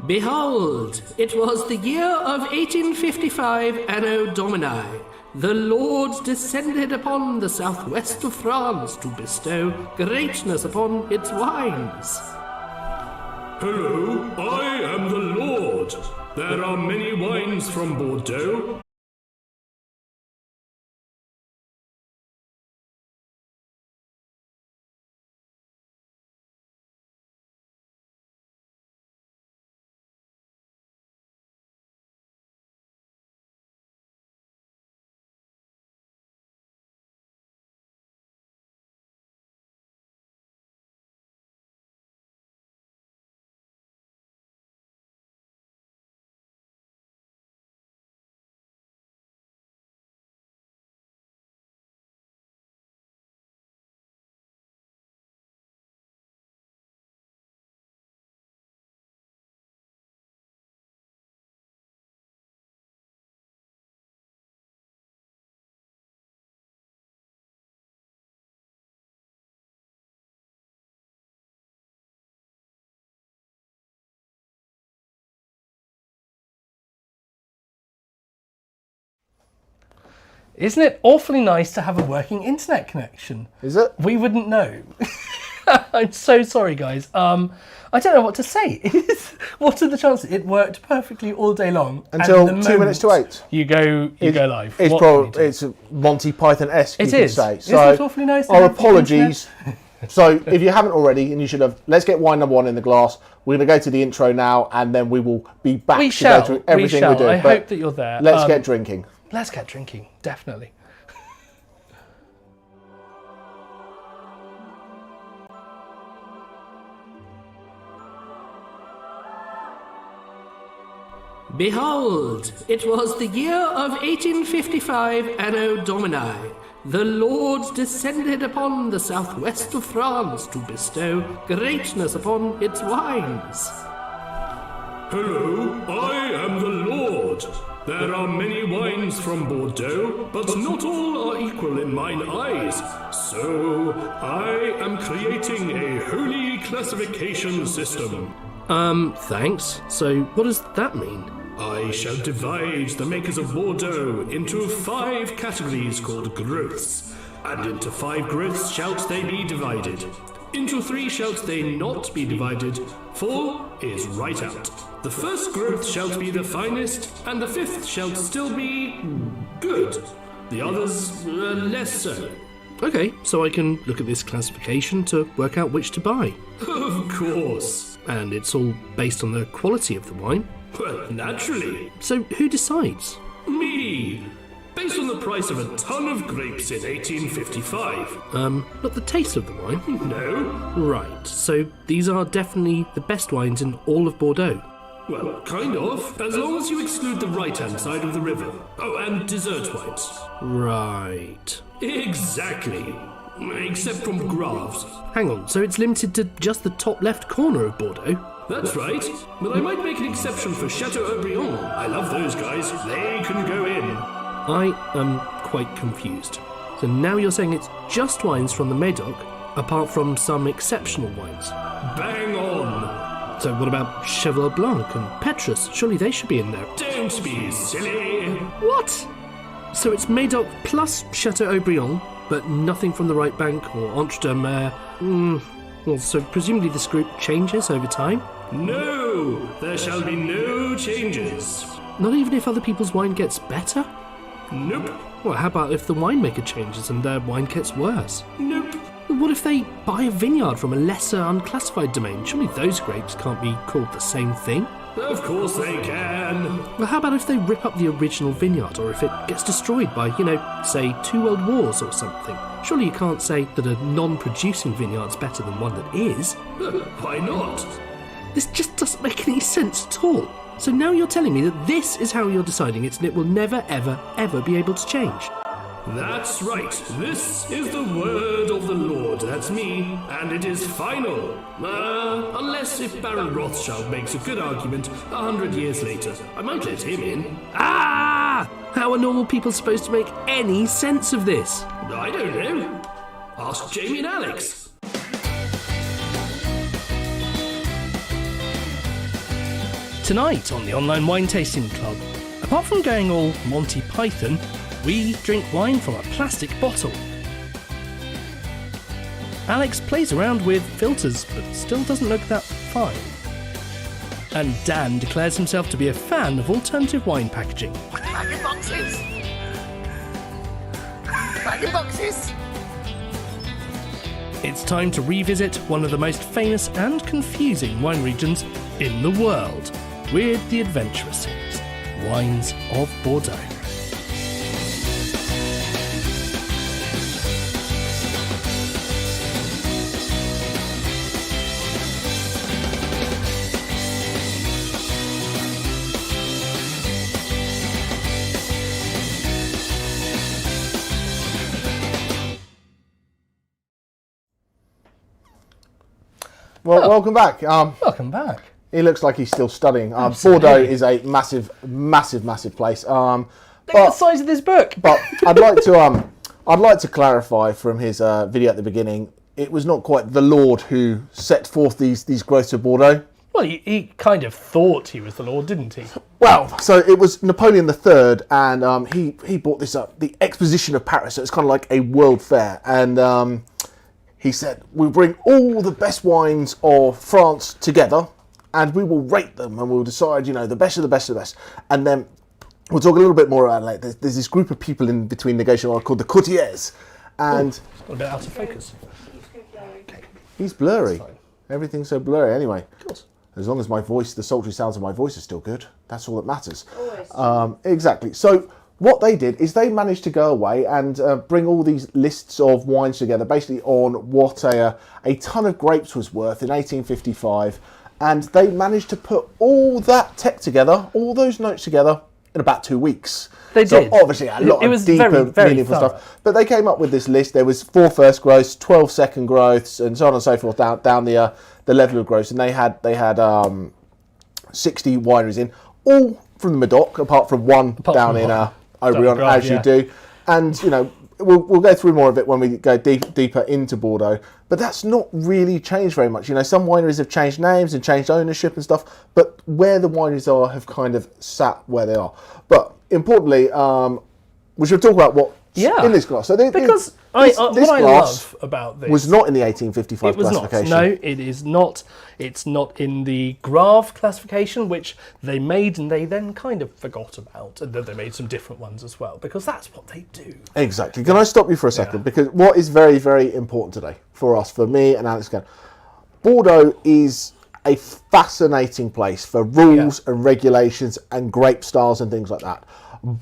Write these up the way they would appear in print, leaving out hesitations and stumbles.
Behold, it was the year of 1855 Anno Domini. The Lord descended upon the southwest of France to bestow greatness upon its wines. Hello, I am the Lord. There are many wines from Bordeaux. Isn't it awfully nice to have a working internet connection? Is it? We wouldn't know. I'm so sorry, guys. I don't know what to say. What are the chances? It worked perfectly all day long. Until 2 minutes to 8. You go live. It's Monty Python-esque, you could say. Isn't it awfully nice to our have apologies. So if you haven't already, and you should have, let's get wine number 1 in the glass. We're going to go to the intro now, and then we will be back to go through everything we're doing. I hope that you're there. Let's get drinking. Let's get drinking, definitely. Behold, it was the year of 1855 Anno Domini. The Lord descended upon the southwest of France to bestow greatness upon its wines. Hello, I am the Lord. There are many wines from Bordeaux, but not all are equal in mine eyes. So, I am creating a holy classification system. Thanks. So, what does that mean? I shall divide the makers of Bordeaux into 5 categories called growths, and into 5 growths shalt they be divided. Into 3 shalt they not be divided. 4 is right out. The first growth shalt be the finest, and the 5th shalt still be good. The others less so. Okay, so I can look at this classification to work out which to buy. Of course. And it's all based on the quality of the wine? Well, naturally. So who decides? Me. Based on the price of a ton of grapes in 1855. Not the taste of the wine? No. Right, so these are definitely the best wines in all of Bordeaux. Well, kind of, as long as you exclude the right-hand side of the river. Oh, and dessert wines. Right. Exactly. Except from Graves. Hang on, so it's limited to just the top left corner of Bordeaux? That's right, but I might make an exception for Chateaubriand. I love those guys. They can go in. I am quite confused. So now you're saying it's just wines from the Médoc, apart from some exceptional wines? Bang on! So what about Cheval Blanc and Petrus? Surely they should be in there. Don't be silly! What? So it's Médoc plus Chateaubriand, but nothing from the right bank or Entre deux Mers. Well, so presumably this group changes over time? No! There shall be no changes. Not even if other people's wine gets better? Nope. Well, how about if the winemaker changes and their wine gets worse? Nope. What if they buy a vineyard from a lesser unclassified domain? Surely those grapes can't be called the same thing? Of course they can. Well, how about if they rip up the original vineyard, or if it gets destroyed by, say, 2 world wars or something? Surely you can't say that a non-producing vineyard's better than one that is. Why not? This just doesn't make any sense at all. So now you're telling me that this is how you're deciding it and it will never, ever, ever be able to change? That's right. This is the word of the Lord. That's me. And it is final. Unless if Baron Rothschild makes a good argument 100 years later. I might let him in. Ah! How are normal people supposed to make any sense of this? I don't know. Ask Jamie and Alex. Tonight on the Online Wine Tasting Club, apart from going all Monty Python, we drink wine from a plastic bottle. Alex plays around with filters, but still doesn't look that fine. And Dan declares himself to be a fan of alternative wine packaging. Bag boxes! Bag boxes! It's time to revisit one of the most famous and confusing wine regions in the world with the adventurous series, Wines of Bordeaux. Well, welcome back. Welcome back. He looks like he's still studying. Bordeaux is a massive place. Look at the size of this book. But I'd like to clarify from his video at the beginning. It was not quite the Lord who set forth these growths of Bordeaux. Well, he kind of thought he was the Lord, didn't he? Well, so it was Napoleon III, and he brought this up, the Exposition of Paris. So it's kind of like a world fair, and he said, "We bring all the best wines of France together, and we will rate them, and we'll decide, the best of the best of the best." And then we'll talk a little bit more about like there's this group of people in between negotiating called the courtiers, and A bit out of focus. he's blurry. Everything's so blurry. Anyway, as long as the sultry sounds of my voice are still good, that's all that matters. Exactly. So what they did is they managed to go away and bring all these lists of wines together, basically on what a ton of grapes was worth in 1855, and they managed to put all that tech together, all those notes together, in about 2 weeks. They did. Obviously a lot of deeper, very, very meaningful thorough. stuff. But they came up with this list. There was 4 first growths, 12 second growths, and so on and so forth down the level of growths. And they had 60 wineries in, all from the Medoc, apart from one down in Oberon, as you do. And, we'll go through more of it when we go deeper into Bordeaux. But that's not really changed very much. Some wineries have changed names and changed ownership and stuff, but where the wineries are have kind of sat where they are. But importantly, we should talk about what's in this glass. So Because this what I glass love about this was not in the 1855 it was classification. not. No, it is not. It's not in the Grave classification, which they made and they then kind of forgot about, and then they made some different ones as well, because that's what they do. Exactly. Can I stop you for a second? Because what is very, very important today for us, for me and Alex again, Bordeaux is a fascinating place for rules and regulations and grape styles and things like that.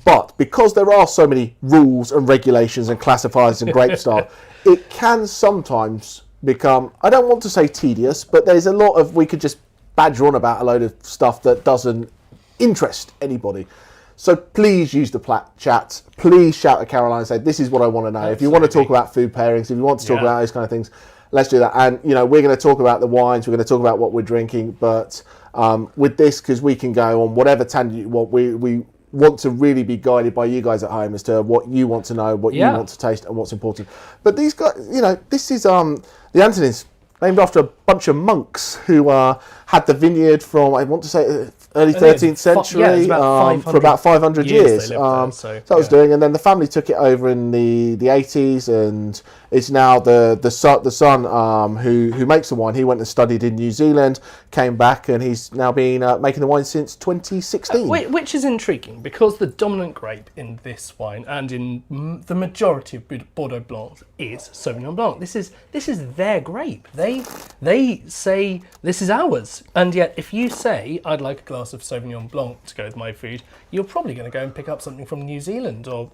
But because there are so many rules and regulations and classifiers and grape style, it can sometimes become, I don't want to say tedious, but there's a lot of, we could just badger on about a load of stuff that doesn't interest anybody. So please use the chat. Please shout at Caroline and say, this is what I want to know. Absolutely. If you want to talk about food pairings, if you want to talk about those kind of things, let's do that. And, we're going to talk about the wines. We're going to talk about what we're drinking. But with this, because we can go on whatever tangent you want, we want to really be guided by you guys at home as to what you want to know, what you want to taste, and what's important. But these guys, this is the Antonins, named after a bunch of monks who had the vineyard from, I want to say, early 13th century for about 500 years. So that was doing, and then the family took it over in the 80s, and it's now the son who makes the wine. He went and studied in New Zealand, came back, and he's now been making the wine since 2016. Which is intriguing, because the dominant grape in this wine and in the majority of Bordeaux Blancs is Sauvignon Blanc. This is their grape. They say this is ours, and yet if you say I'd like a glass of Sauvignon Blanc to go with my food, you're probably going to go and pick up something from New Zealand, or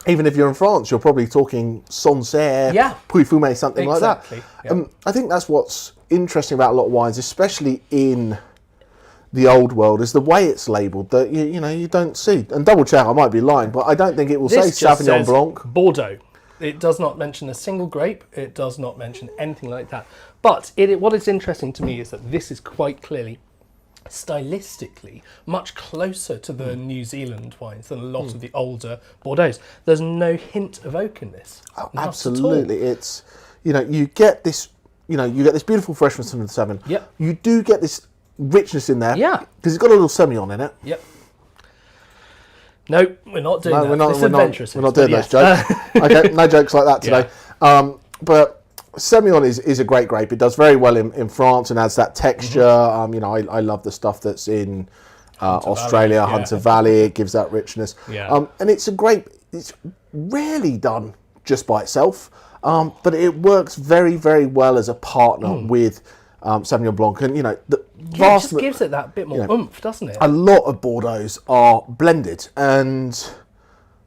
even if you're in France, you're probably talking Sancerre, Puy Fumé, something like that. Yeah. I think that's what's interesting about a lot of wines, especially in the old world, is the way it's labelled that you don't see. And double check, I might be lying, but I don't think it will say Sauvignon Blanc. Bordeaux. It does not mention a single grape. It does not mention anything like that. But what is interesting to me is that this is quite clearly, stylistically, much closer to the New Zealand wines than a lot of the older Bordeaux. There's no hint of oak in this. Oh, absolutely. It's, you get this beautiful freshness from the 7. Yep. You do get this richness in there. Yeah. Because it's got a little Semillon in it. Yep. No, we're not doing that. We're not doing those yes. jokes. Okay, no jokes like that today. Yeah. But Semillon is a great grape. It does very well in France and adds that texture. You know, I love the stuff that's in Australia, Valley, Hunter Valley. It gives that richness. Yeah. And it's a grape. It's rarely done just by itself, but it works very, very well as a partner with Sauvignon Blanc. And you know, the It vast just gives it that bit more oomph, doesn't it? a lot of Bordeaux's are blended, and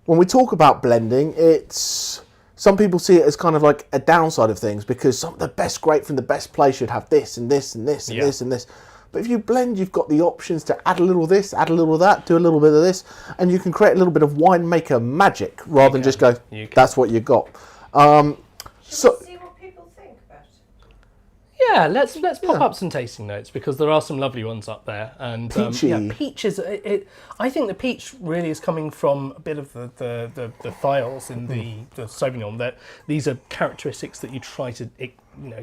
when we talk about blending, it's some people see it as kind of like a downside of things because the best grape from the best place should have this and this and this and this and this. But if you blend, you've got the options to add a little of this, add a little of that, do a little bit of this, and you can create a little bit of winemaker magic rather than just go, that's what you got. So see what people think about it. Yeah, let's pop up some tasting notes because there are some lovely ones up there. And Peachy. peach is. I think the peach really is coming from a bit of the thiols in the Sauvignon. That these are characteristics that you try to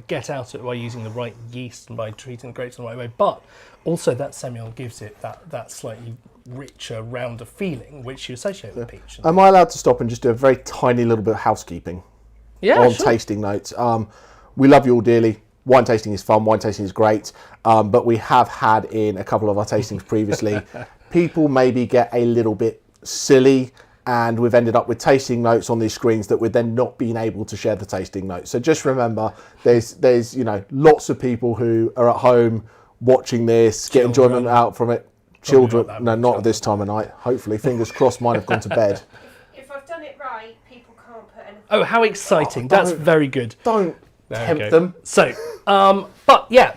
get out of it by using the right yeast and by treating the grapes in the right way. But also that Semillon gives it that slightly richer, rounder feeling which you associate with peach. Am I allowed to stop and just do a very tiny little bit of housekeeping? Yeah, on sure. tasting notes. We love you all dearly. Wine tasting is fun. Wine tasting is great. But we have had in a couple of our tastings previously, people maybe get a little bit silly, and we've ended up with tasting notes on these screens that we're then not being able to share the tasting notes. So just remember, there's lots of people who are at home watching this, get enjoyment out from it. Children, not at this time of night. Hopefully, fingers crossed. Mine have gone to bed. If I've done it right, people can't put anything. Oh, how exciting! That's very good. Don't tempt them. So, but yeah,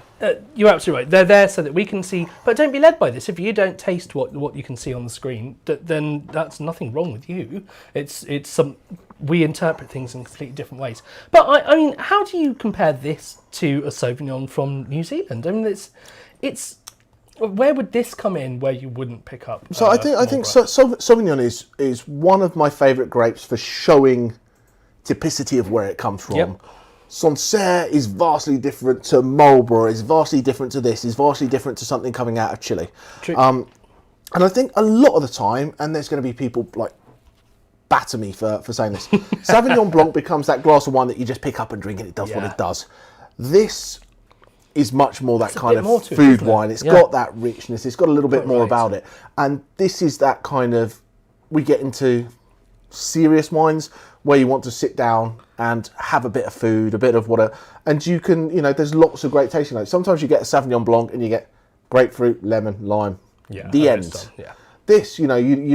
you're absolutely right. They're there so that we can see. But don't be led by this. If you don't taste what you can see on the screen, then that's nothing wrong with you. It's some. We interpret things in completely different ways. But I mean, how do you compare this to a Sauvignon from New Zealand? I mean, it's. Where would this come in where you wouldn't pick up? So I think Sauvignon is one of my favourite grapes for showing typicity of where it comes from. Yep. Sancerre is vastly different to Marlborough, is vastly different to this, is vastly different to something coming out of Chile. True. And I think a lot of the time, and there's going to be people like batter me for saying this, Sauvignon Blanc becomes that glass of wine that you just pick up and drink and it does what it does. This is much more that kind of food wine. It's got that richness. It's got a little bit more about it. And this is that kind of, we get into serious wines where you want to sit down and have a bit of food, a bit of whatever. And you can, there's lots of great tasting notes. Sometimes you get a Sauvignon Blanc and you get grapefruit, lemon, lime. The end. Yeah. This, you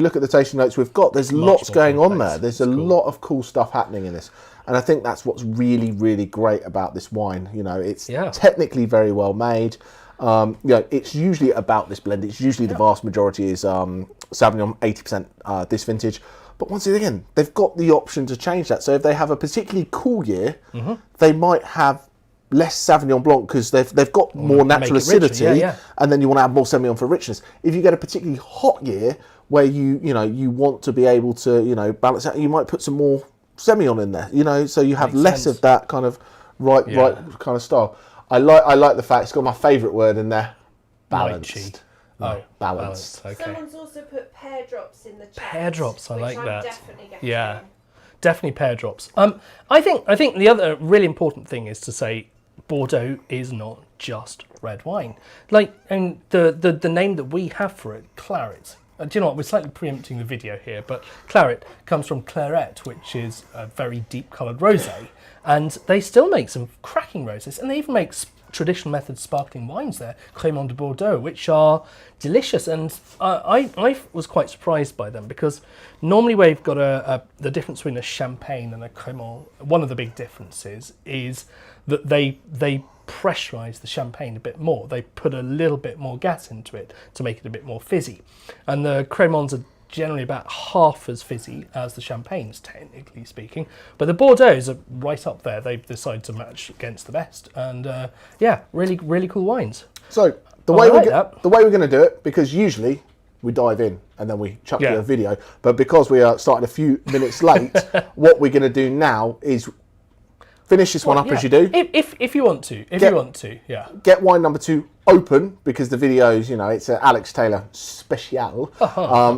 look at the tasting notes we've got, there's lots going on there. There's a lot of cool stuff happening in this. And I think that's what's really, really great about this wine. It's technically very well made. It's usually about this blend. It's usually the vast majority is Sauvignon, 80% this vintage. But once again, they've got the option to change that. So if they have a particularly cool year, they might have less Sauvignon Blanc because they've got more natural acidity, and then you want to add more Semillon for richness. If you get a particularly hot year where you want to be able to balance out, you might put some more Semillon in there, so you have less of that kind of right kind of style. I like the fact it's got my favourite word in there, balanced. Balanced. Okay. Someone's also put pear drops in the chat. Pear drops, I like that. Definitely getting Yeah, definitely pear drops. I think the other really important thing is to say Bordeaux is not just red wine. And the name that we have for it, claret. Do you know what? We're slightly preempting the video here, but claret comes from claret, which is a very deep-coloured rosé, and they still make some cracking rosés, and they even make traditional method sparkling wines there, Crémant de Bordeaux, which are delicious. And I was quite surprised by them because normally where you've got the difference between a champagne and a Crémant, one of the big differences is that they pressurize the champagne a bit more. They put a little bit more gas into it to make it a bit more fizzy. And the Crémants are generally about half as fizzy as the champagnes, technically speaking. But the Bordeaux are right up there. They've decided to match against the best. And really, really cool wines. So the way we're going to do it, because usually we dive in and then we chuck you a video, but because we are starting a few minutes late, what we're going to do now is finish this one up as you do. If you want to. If you want to, yeah. Get wine number 2 open, because the video's, it's an Alex Taylor special.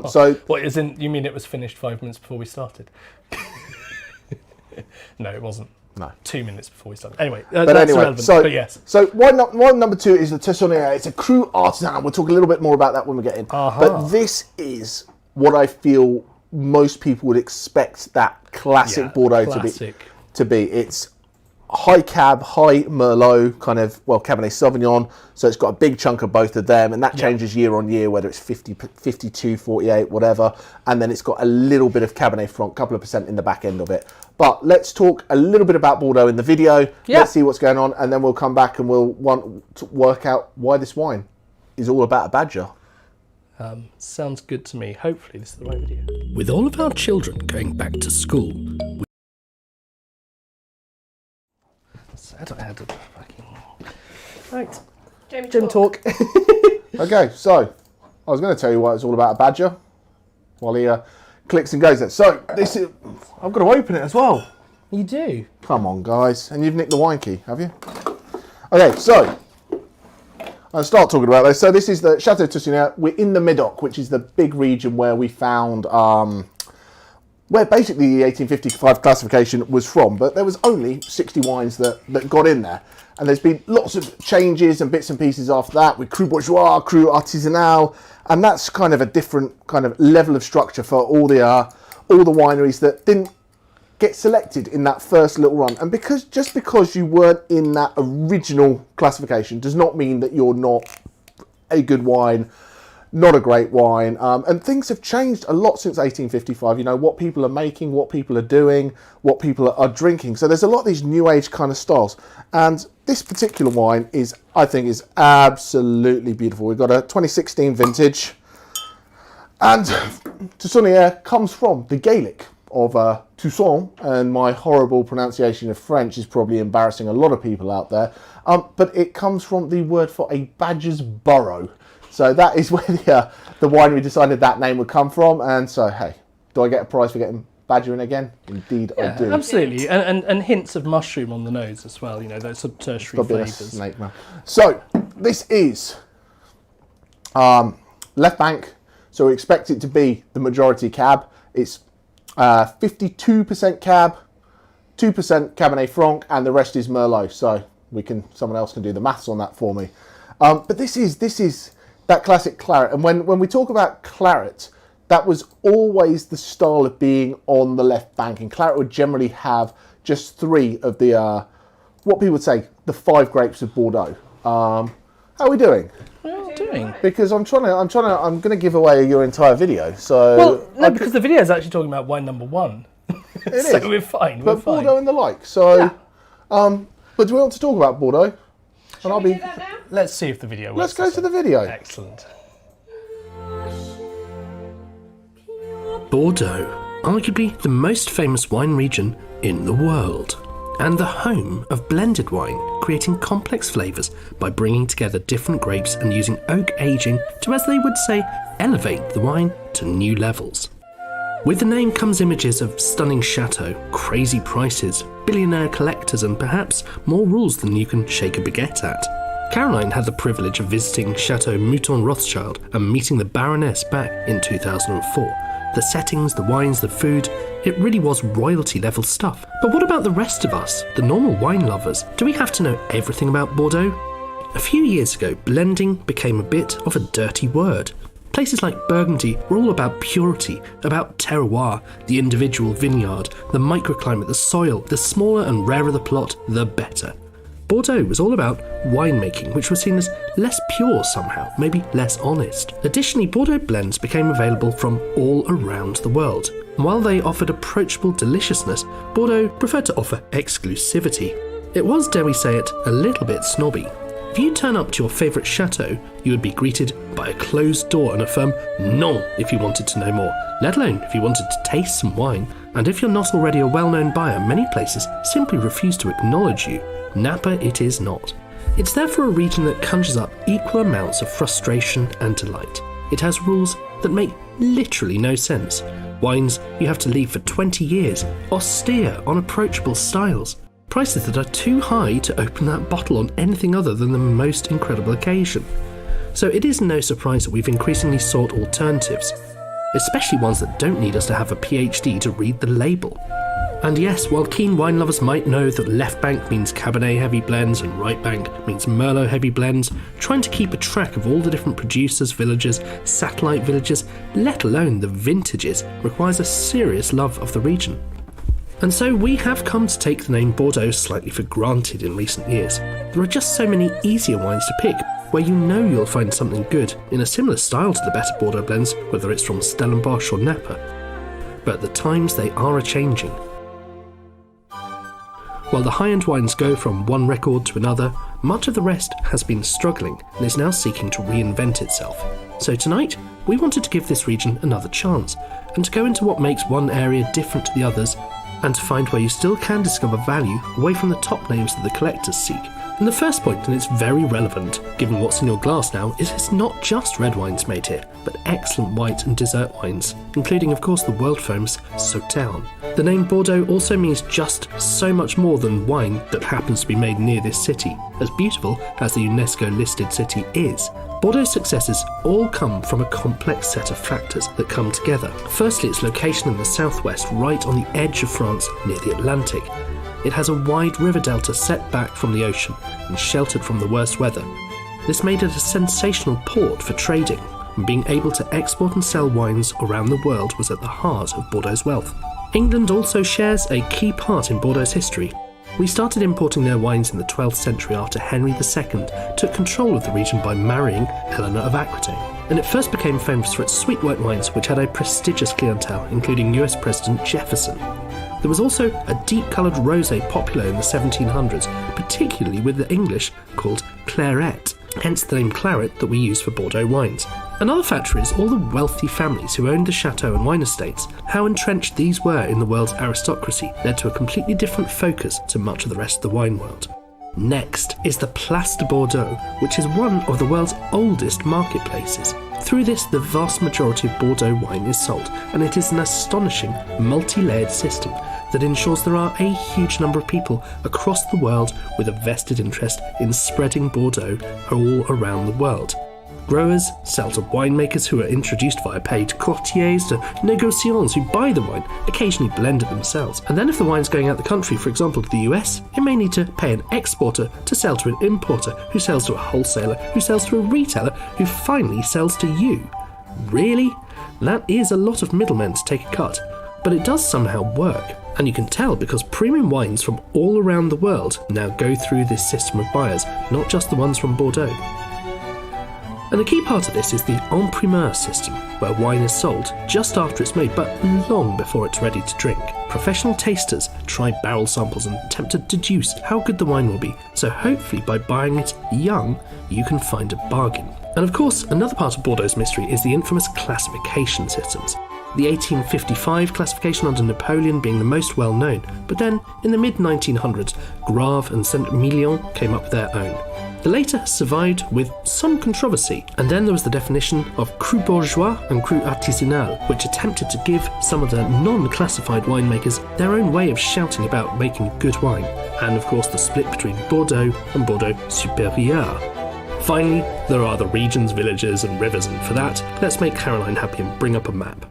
So What, as in, you mean it was finished 5 minutes before we started? No, it wasn't. No. 2 minutes before we started. Anyway, but that's anyway, irrelevant, so but yes. So wine number 2 is the Tessonnier. It's a cru artisan. We'll talk a little bit more about that when we get in. But this is what I feel most people would expect that classic Bordeaux to be. It's high cab, high Merlot, kind of, Cabernet Sauvignon. So it's got a big chunk of both of them, and that changes year on year, whether it's 50, 52, 48, whatever. And then it's got a little bit of Cabernet Franc, couple of percent in the back end of it. But let's talk a little bit about Bordeaux in the video. Yeah. Let's see what's going on, and then we'll come back and we'll want to work out why this wine is all about a badger. Sounds good to me. Hopefully this is the right video. With all of our children going back to school, I don't have to fucking... Right. Jim talk. Okay, so I was going to tell you why it's all about a badger while he clicks and goes there. So this is... I've got to open it as well. You do? Come on, guys. And you've nicked the wine key, have you? Okay, so I'll start talking about this. So this is the Chateau Tessonnier. We're in the Médoc, which is the big region where we found... where basically the 1855 classification was from, but there was only 60 wines that got in there. And there's been lots of changes and bits and pieces after that with Cru Bourgeois, Cru Artisanal, and that's kind of a different kind of level of structure for all the wineries that didn't get selected in that first little run. And just because you weren't in that original classification does not mean that you're not a good wine, not a great wine, and things have changed a lot since 1855. What people are making, what people are doing, what people are drinking. So there's a lot of these new age kind of styles, and this particular wine I think is absolutely beautiful. We've got a 2016 vintage, and Tessonnier comes from the Gaelic of Toussaint, and my horrible pronunciation of French is probably embarrassing a lot of people out there, but it comes from the word for a badger's burrow. So that is where the winery decided that name would come from. And so, hey, do I get a prize for getting badger in again? Indeed, I do. Absolutely. And hints of mushroom on the nose as well, those sort of tertiary flavours. Snake, man. So this is left bank. So we expect it to be the majority cab. It's 52% cab, 2% Cabernet Franc, and the rest is Merlot. So someone else can do the maths on that for me. But this is that classic claret, and when we talk about claret, that was always the style of being on the left bank, and claret would generally have just 3 of the what people would say the 5 grapes of Bordeaux. How are we doing? Well, doing. Because I'm going to give away your entire video. So well, no, because the video is actually talking about wine number 1. It so is. we're fine. But Bordeaux and the like. So, yeah. But do we want to talk about Bordeaux? Shall we do that now? Let's see if the video works. Let's go to the video. Excellent. Bordeaux, arguably the most famous wine region in the world, and the home of blended wine, creating complex flavours by bringing together different grapes and using oak aging to, as they would say, elevate the wine to new levels. With the name comes images of stunning chateau, crazy prices, billionaire collectors, and perhaps more rules than you can shake a baguette at. Caroline had the privilege of visiting Chateau Mouton Rothschild and meeting the Baroness back in 2004. The settings, the wines, the food, it really was royalty level stuff. But what about the rest of us, the normal wine lovers? Do we have to know everything about Bordeaux? A few years ago, blending became a bit of a dirty word. Places like Burgundy were all about purity, about terroir, the individual vineyard, the microclimate, the soil. The smaller and rarer the plot, the better. Bordeaux was all about winemaking, which was seen as less pure somehow, maybe less honest. Additionally, Bordeaux blends became available from all around the world. And while they offered approachable deliciousness, Bordeaux preferred to offer exclusivity. It was, dare we say it, a little bit snobby. If you turn up to your favourite chateau, you would be greeted by a closed door and a firm non if you wanted to know more, let alone if you wanted to taste some wine. And if you're not already a well-known buyer, many places simply refuse to acknowledge you. Napa it is not. It's therefore a region that conjures up equal amounts of frustration and delight. It has rules that make literally no sense. Wines you have to leave for 20 years, austere, unapproachable styles. Prices that are too high to open that bottle on anything other than the most incredible occasion. So it is no surprise that we've increasingly sought alternatives, especially ones that don't need us to have a PhD to read the label. And yes, while keen wine lovers might know that left bank means Cabernet heavy blends and right bank means Merlot heavy blends, trying to keep a track of all the different producers, villages, satellite villages, let alone the vintages, requires a serious love of the region. And so we have come to take the name Bordeaux slightly for granted in recent years. There are just so many easier wines to pick, where you know you'll find something good in a similar style to the better Bordeaux blends, whether it's from Stellenbosch or Napa. But the times, they are a-changing. While the high-end wines go from one record to another, much of the rest has been struggling and is now seeking to reinvent itself. So tonight, we wanted to give this region another chance, and to go into what makes one area different to the others, and to find where you still can discover value away from the top names that the collectors seek. And the first point, and it's very relevant, given what's in your glass now, is it's not just red wines made here, but excellent white and dessert wines, including of course the world famous Sauternes. The name Bordeaux also means just so much more than wine that happens to be made near this city. As beautiful as the UNESCO listed city is, Bordeaux's successes all come from a complex set of factors that come together. Firstly, its location in the southwest, right on the edge of France near the Atlantic. It has a wide river delta set back from the ocean and sheltered from the worst weather. This made it a sensational port for trading, and being able to export and sell wines around the world was at the heart of Bordeaux's wealth. England also shares a key part in Bordeaux's history. We started importing their wines in the 12th century after Henry II took control of the region by marrying Eleanor of Aquitaine. And it first became famous for its sweet white wines, which had a prestigious clientele, including US President Jefferson. There was also a deep-coloured rosé popular in the 1700s, particularly with the English called claret, hence the name claret that we use for Bordeaux wines. Another factor is all the wealthy families who owned the chateau and wine estates. How entrenched these were in the world's aristocracy led to a completely different focus to much of the rest of the wine world. Next is the Place de Bordeaux, which is one of the world's oldest marketplaces. Through this, the vast majority of Bordeaux wine is sold, and it is an astonishing, multi-layered system that ensures there are a huge number of people across the world with a vested interest in spreading Bordeaux all around the world. Growers sell to winemakers who are introduced via paid courtiers to négociants who buy the wine, occasionally blend it themselves. And then if the wine's going out the country, for example to the US, it may need to pay an exporter to sell to an importer, who sells to a wholesaler, who sells to a retailer, who finally sells to you. Really? That is a lot of middlemen to take a cut. But it does somehow work. And you can tell because premium wines from all around the world now go through this system of buyers, not just the ones from Bordeaux. And a key part of this is the en primeur system, where wine is sold just after it's made, but long before it's ready to drink. Professional tasters try barrel samples and attempt to deduce how good the wine will be, so hopefully by buying it young, you can find a bargain. And of course, another part of Bordeaux's mystery is the infamous classification systems. The 1855 classification under Napoleon being the most well known, but then in the mid-1900s, Grave and Saint-Emilion came up with their own. The later survived with some controversy, and then there was the definition of Cru Bourgeois and Cru Artisanal, which attempted to give some of the non-classified winemakers their own way of shouting about making good wine, and of course the split between Bordeaux and Bordeaux Supérieur. Finally, there are the regions, villages and rivers, and for that, let's make Caroline happy and bring up a map.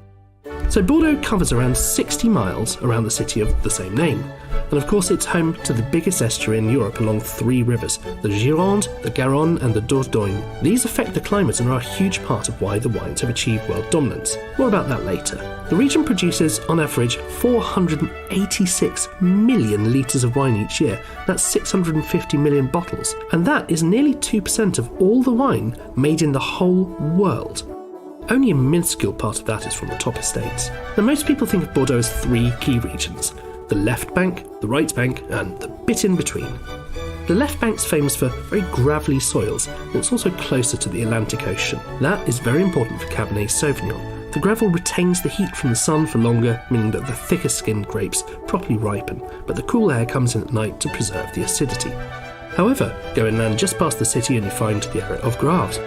So Bordeaux covers around 60 miles around the city of the same name, and of course it's home to the biggest estuary in Europe along 3 rivers, the Gironde, the Garonne and the Dordogne. These affect the climate and are a huge part of why the wines have achieved world dominance. More about that later. The region produces, on average, 486 million litres of wine each year. That's 650 million bottles, and that is nearly 2% of all the wine made in the whole world. Only a minuscule part of that is from the top estates. Now most people think of Bordeaux as 3 key regions: the left bank, the right bank, and the bit in between. The left bank's famous for very gravelly soils, and it's also closer to the Atlantic Ocean. That is very important for Cabernet Sauvignon. The gravel retains the heat from the sun for longer, meaning that the thicker skinned grapes properly ripen, but the cool air comes in at night to preserve the acidity. However, go inland just past the city and you find the area of Graves.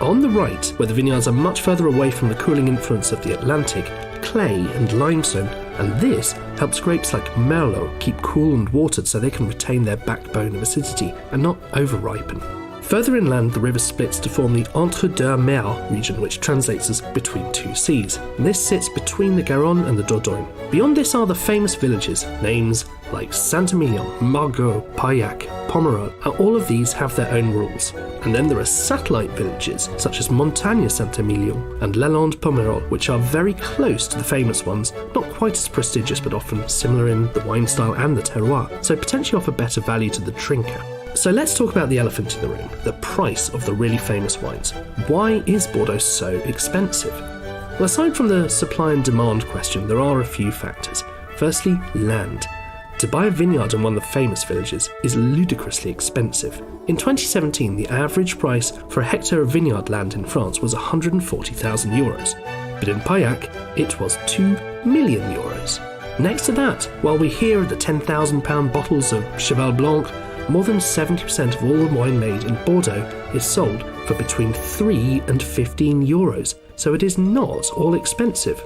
On the right, where the vineyards are much further away from the cooling influence of the Atlantic, clay and limestone And this helps grapes like Merlot keep cool and watered so they can retain their backbone of acidity and not over-ripen. Further inland, the river splits to form the Entre-deux-Mers region, which translates as between two seas. And this sits between the Garonne and the Dordogne. Beyond this are the famous villages, names like Saint-Emilion, Margaux, Pauillac, Pomerol, and all of these have their own rules. And then there are satellite villages, such as Montagne Saint-Emilion and Lalande Pomerol, which are very close to the famous ones, not quite as prestigious but often similar in the wine style and the terroir, so potentially offer better value to the drinker. So let's talk about the elephant in the room, the price of the really famous wines. Why is Bordeaux so expensive? Well, aside from the supply and demand question, there are a few factors. Firstly, land. To buy a vineyard in one of the famous villages is ludicrously expensive. In 2017, the average price for a hectare of vineyard land in France was 140,000 euros, but in Pauillac, it was 2 million euros. Next to that, while we hear the £10,000 bottles of Cheval Blanc, more than 70% of all the wine made in Bordeaux is sold for between 3 and 15 euros, so it is not all expensive.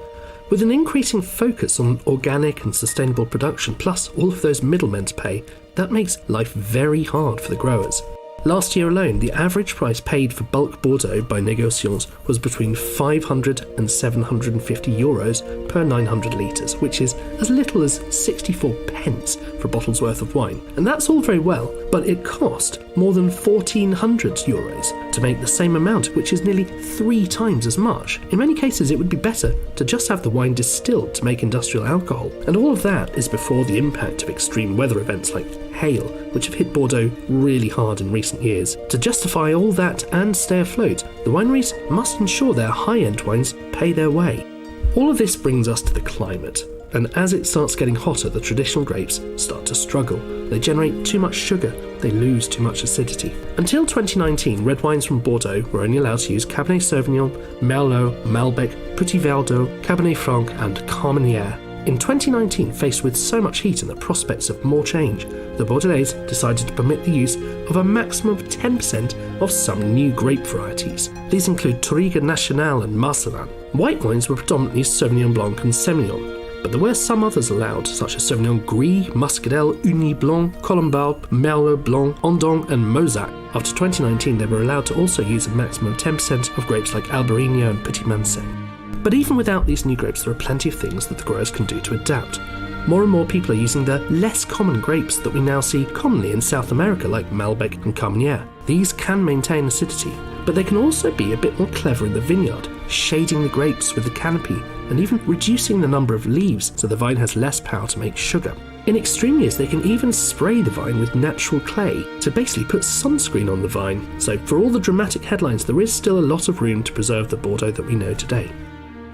With an increasing focus on organic and sustainable production, plus all of those middlemen to pay, that makes life very hard for the growers. Last year alone, the average price paid for bulk Bordeaux by négociants was between 500 and 750 euros per 900 litres, which is as little as 64 pence for a bottle's worth of wine. And that's all very well, but it cost more than 1,400 euros to make the same amount, which is nearly 3 times as much. In many cases, it would be better to just have the wine distilled to make industrial alcohol. And all of that is before the impact of extreme weather events like hail, which have hit Bordeaux really hard in recent years. To justify all that and stay afloat, the wineries must ensure their high-end wines pay their way. All of this brings us to the climate, and as it starts getting hotter, the traditional grapes start to struggle. They generate too much sugar, they lose too much acidity. Until 2019, red wines from Bordeaux were only allowed to use Cabernet Sauvignon, Merlot, Malbec, Petit Verdot, Cabernet Franc and Carmenère. In 2019, faced with so much heat and the prospects of more change, the Bordelais decided to permit the use of a maximum of 10% of some new grape varieties. These include Touriga Nacional and Marcelin. White wines were predominantly Sauvignon Blanc and Semillon, but there were some others allowed, such as Sauvignon Gris, Muscadel, Ugni Blanc, Colombard, Merlot Blanc, Andong and Mozac. After 2019, they were allowed to also use a maximum of 10% of grapes like Albarino and Petit Manseng. But even without these new grapes, there are plenty of things that the growers can do to adapt. More and more people are using the less common grapes that we now see commonly in South America, like Malbec and Carmenère. These can maintain acidity, but they can also be a bit more clever in the vineyard, shading the grapes with the canopy and even reducing the number of leaves so the vine has less power to make sugar. In extreme years, they can even spray the vine with natural clay to basically put sunscreen on the vine. So for all the dramatic headlines, there is still a lot of room to preserve the Bordeaux that we know today.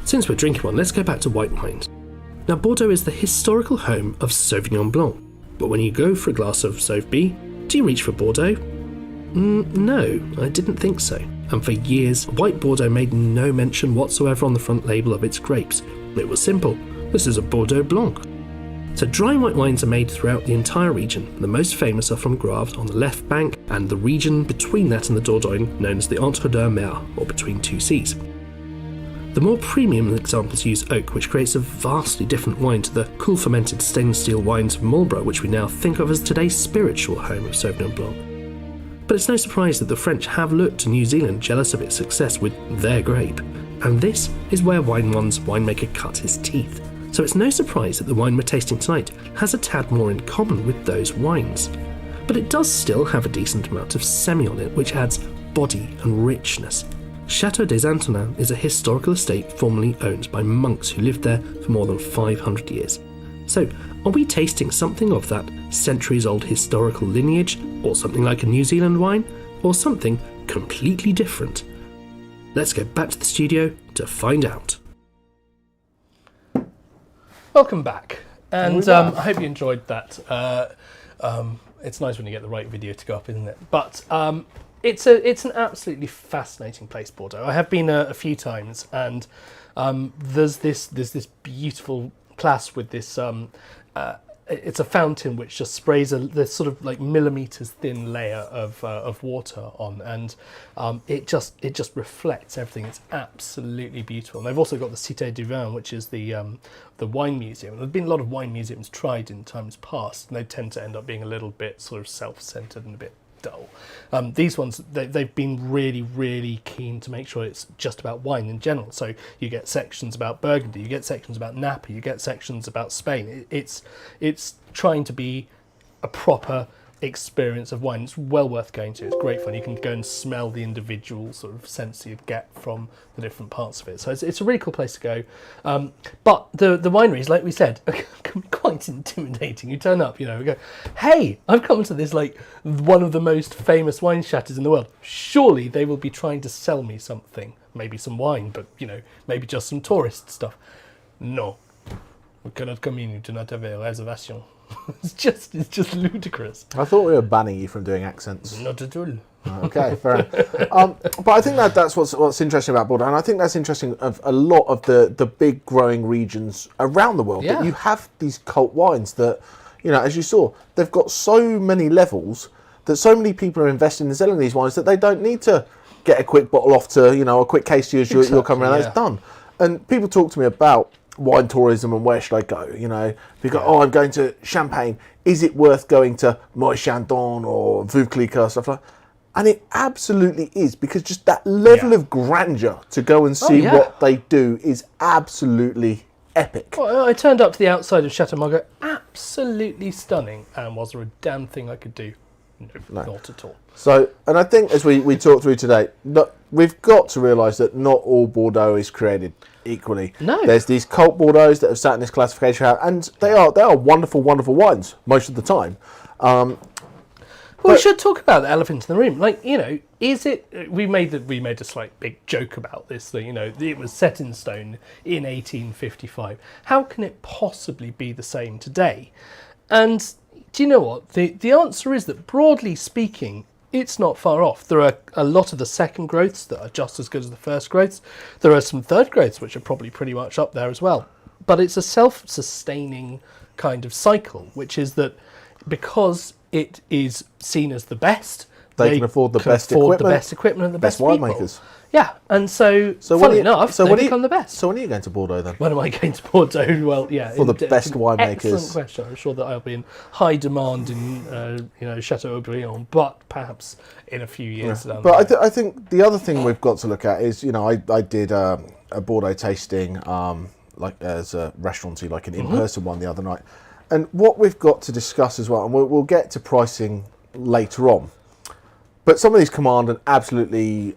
Since we're drinking one, let's go back to white wines. Now, Bordeaux is the historical home of Sauvignon Blanc, but when you go for a glass of Sauv B, do you reach for Bordeaux? No, I didn't think so. And for years, white Bordeaux made no mention whatsoever on the front label of its grapes. It was simple. This is a Bordeaux Blanc. So dry white wines are made throughout the entire region. The most famous are from Graves on the left bank, and the region between that and the Dordogne, known as the Entre-deux-Mers, or between two seas. The more premium examples use oak, which creates a vastly different wine to the cool fermented stainless steel wines of Marlborough, which we now think of as today's spiritual home of Sauvignon Blanc. But it's no surprise that the French have looked to New Zealand, jealous of its success with their grape. And this is where Wine One's winemaker cut his teeth. So it's no surprise that the wine we're tasting tonight has a tad more in common with those wines. But it does still have a decent amount of Semillon in it, which adds body and richness. Chateau des Antonins is a historical estate formerly owned by monks who lived there for more than 500 years. So, are we tasting something of that centuries-old historical lineage, or something like a New Zealand wine, or something completely different? Let's go back to the studio to find out. Welcome back, and I hope you enjoyed that. It's nice when you get the right video to go up, isn't it? But it's an absolutely fascinating place, Bordeaux. I have been a few times, and there's this beautiful place with this it's a fountain which just sprays this sort of like millimeters thin layer of water on, and it just reflects everything. It's absolutely beautiful. And they've also got the Cité du Vin, which is the wine museum. There've been a lot of wine museums tried in times past, and they tend to end up being a little bit sort of self-centered and a bit dull. These ones, they've been really, really keen to make sure it's just about wine in general. So you get sections about Burgundy, you get sections about Napa, you get sections about Spain. It's trying to be a proper experience of wine. It's well worth going to. It's great fun. You can go and smell the individual sort of sense you get from the different parts of it. So it's a really cool place to go. But the wineries, like we said, can be quite intimidating. You turn up, you know, we go, hey, I've come to this like one of the most famous wine chateaux in the world. Surely they will be trying to sell me something, maybe some wine, but you know, maybe just some tourist stuff. No, we cannot come in. You do not have a reservation. It's just ludicrous. I thought we were banning you from doing accents. Not at all. Okay, fair enough. But I think that's what's interesting about Bordeaux, and I think that's interesting of a lot of the big growing regions around the world, that you have these cult wines that, you know, as you saw, they've got so many levels that so many people are investing in selling these wines that they don't need to get a quick bottle off to, you know, a quick case to use, you'll come around, that's done. And people talk to me about wine tourism and where should I go, you know, if you go, oh, I'm going to Champagne, is it worth going to Moët Chandon or Vaucluse or stuff like that? And it absolutely is, because just that level of grandeur to go and see what they do is absolutely epic. Well, I turned up to the outside of Chateau Margaux, absolutely stunning, and was there a damn thing I could do? No, not at all. So, and I think as we talk through today, we've got to realise that not all Bordeaux is created equally. No. There's these cult Bordeaux that have sat in this classification, and they are wonderful, wonderful wines most of the time. We should talk about the elephant in the room. Like, you know, is it? We made a slight big joke about this. That, you know, it was set in stone in 1855. How can it possibly be the same today? And do you know what? The answer is that, broadly speaking, it's not far off. There are a lot of the second growths that are just as good as the first growths. There are some third growths which are probably pretty much up there as well. But it's a self-sustaining kind of cycle, which is that because it is seen as the best, they can afford the best equipment and the best winemakers. Yeah, and so funny enough, they become the best. So when are you going to Bordeaux then? When am I going to Bordeaux? Well, yeah, for the best winemakers. Excellent question. I'm sure that I'll be in high demand in Chateau Haut-Brion, but perhaps in a few years. Yeah. But I think the other thing we've got to look at is, you know, I did a Bordeaux tasting, like as a restaurateur, like an in-person one the other night, and what we've got to discuss as well, and we'll get to pricing later on. But some of these command an absolutely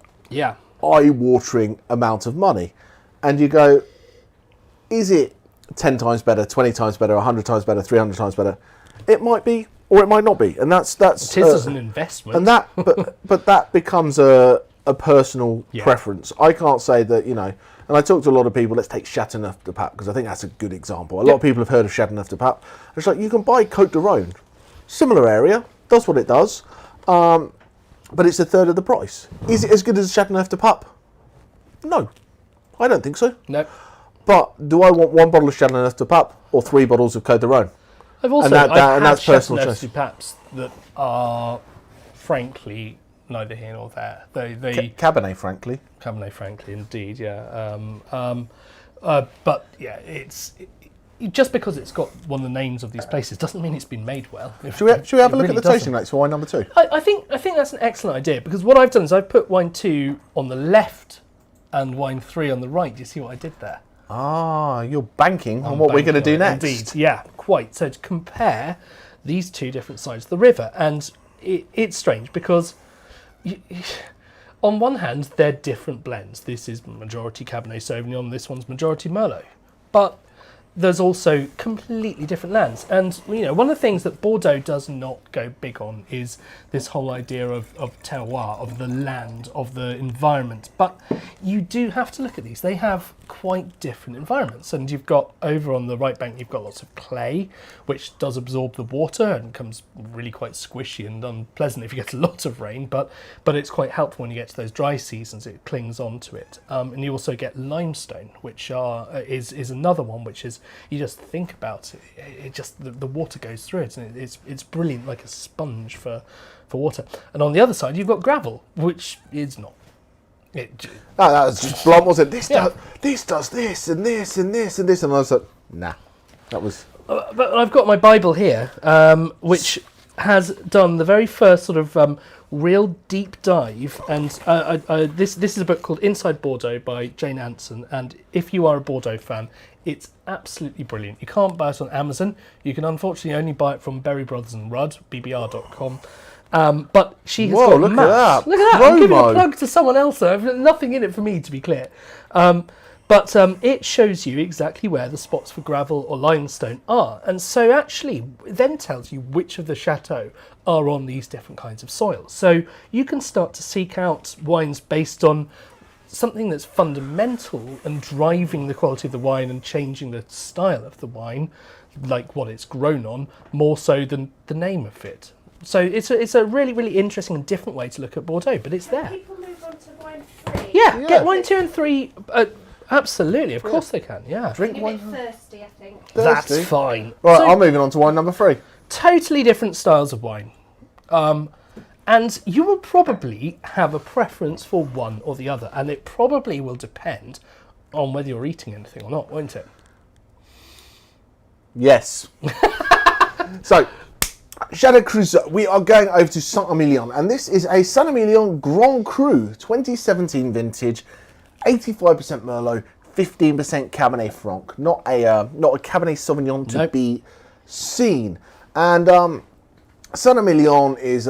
eye-watering amount of money, and you go, is it 10 times better, 20 times better, 100 times better, 300 times better? It might be, or it might not be, and that's it is as an investment. And that, but that becomes a personal preference. I can't say that, you know. And I talk to a lot of people. Let's take Châteauneuf-du-Pape, because I think that's a good example. A lot of people have heard of Châteauneuf-du-Pape. It's like, you can buy Côte de Rhône, similar area, does what it does. But it's a third of the price. Is it as good as Châteauneuf-du-Pape? No, I don't think so. No. But do I want one bottle of Châteauneuf-du-Pape or 3 bottles of Côte de Rhône? I've also and that's personal choice. Châteauneuf-du-Papes that are, frankly, neither here nor there. They Cabernet, frankly. Cabernet, frankly, indeed, yeah. But yeah, it's. Just because it's got one of the names of these places doesn't mean it's been made well. Should we have a look at the tasting notes for wine number 2? I think that's an excellent idea, because what I've done is I've put wine 2 on the left and wine 3 on the right. Do you see what I did there? Ah, you're banking on what we're going to do next. Indeed, yeah, quite. So to compare these two different sides of the river, and it's strange because on one hand they're different blends. This is majority Cabernet Sauvignon, this one's majority Merlot, but there's also completely different lands. And, you know, one of the things that Bordeaux does not go big on is this whole idea of terroir, of the land, of the environment. But you do have to look at these. They have quite different environments. And you've got, over on the right bank, you've got lots of clay, which does absorb the water and becomes really quite squishy and unpleasant if you get a lot of rain. But it's quite helpful when you get to those dry seasons. It clings onto it. And you also get limestone, which is another one which is you just think about it, it just the water goes through it, and it's brilliant, like a sponge for water. And on the other side, you've got gravel, which is not. No, that was just blunt, wasn't it? Yeah. This does this and this and this and this, and I was like, nah, that was. But I've got my Bible here, which has done the very first sort of real deep dive, and this is a book called Inside Bordeaux by Jane Anson, and if you are a Bordeaux fan, it's absolutely brilliant. You can't buy it on Amazon. You can unfortunately only buy it from Berry Brothers and Rudd, bbr.com. But she has got look maps. at that. Look at that. I'm giving a Promo. plug to someone else. There's nothing in it for me, to be clear. But it shows you exactly where the spots for gravel or limestone are. And so actually then tells you which of the chateaux are on these different kinds of soils. So you can start to seek out wines based on something that's fundamental and driving the quality of the wine and changing the style of the wine, like what it's grown on, more so than the name of it. So it's a really, really interesting and different way to look at Bordeaux, but it's there. People move on to wine 3. Yeah, get wine 2 and 3. Absolutely, of course they can. Yeah, Drink I'm a wine. bit thirsty, I think. that's Thirsty. fine. Right, So, I'm moving on to wine number 3. totally different styles of wine, and you will probably have a preference for one or the other, and it probably will depend on whether you're eating anything or not, won't it? Yes. So, Chateau Cruzeau, we are going over to Saint-Emilion, and this is a Saint-Emilion Grand Cru 2017 vintage, 85% Merlot, 15% Cabernet Franc, not a Cabernet Sauvignon to Nope. be seen. And Saint-Emilion is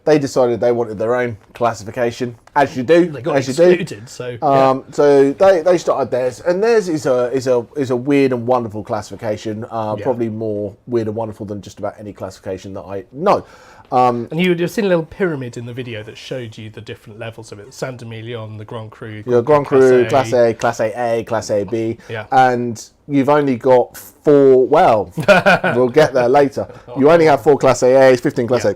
they decided they wanted their own classification, as you do, They got as you do. excluded, so yeah. So they started theirs, and theirs is a weird and wonderful classification. Probably more weird and wonderful than just about any classification that I know. And you've seen a little pyramid in the video that showed you the different levels of it. Saint-Emilion, the Grand Cru, Grand Cru, Class A, Class A, Class AB, Yeah. and you've only got 4. Well, we'll get there later. You only have 4 Class AAs, 15 Class Yeah.